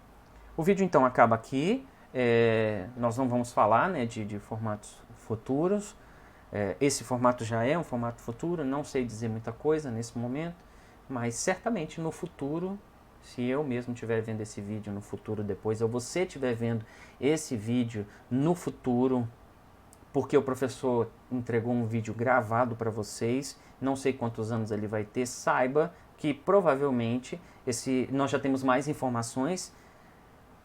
Speaker 1: o vídeo então acaba aqui. Nós não vamos falar, né, de formatos futuros. Esse formato já é um formato futuro, não sei dizer muita coisa nesse momento, mas certamente no futuro, se eu mesmo estiver vendo esse vídeo no futuro depois, ou você estiver vendo esse vídeo no futuro, porque o professor entregou um vídeo gravado para vocês, não sei quantos anos ele vai ter, saiba que provavelmente nós já temos mais informações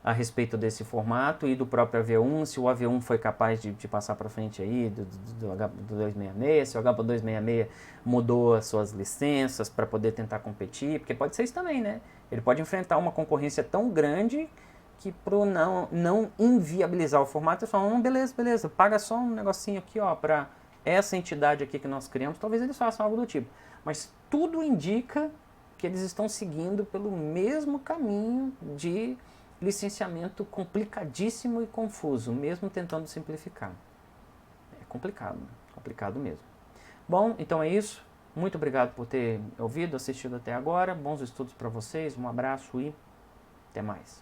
Speaker 1: a respeito desse formato e do próprio AV1, se o AV1 foi capaz de passar para frente aí do H266, se o H266 mudou as suas licenças para poder tentar competir, porque pode ser isso também, né? Ele pode enfrentar uma concorrência tão grande que para não inviabilizar o formato, eles falam, beleza, paga só um negocinho aqui, ó, para essa entidade aqui que nós criamos, talvez eles façam algo do tipo. Mas tudo indica que eles estão seguindo pelo mesmo caminho de licenciamento complicadíssimo e confuso, mesmo tentando simplificar. É complicado mesmo. Bom, então é isso. Muito obrigado por ter ouvido, assistido até agora. Bons estudos para vocês, um abraço e até mais.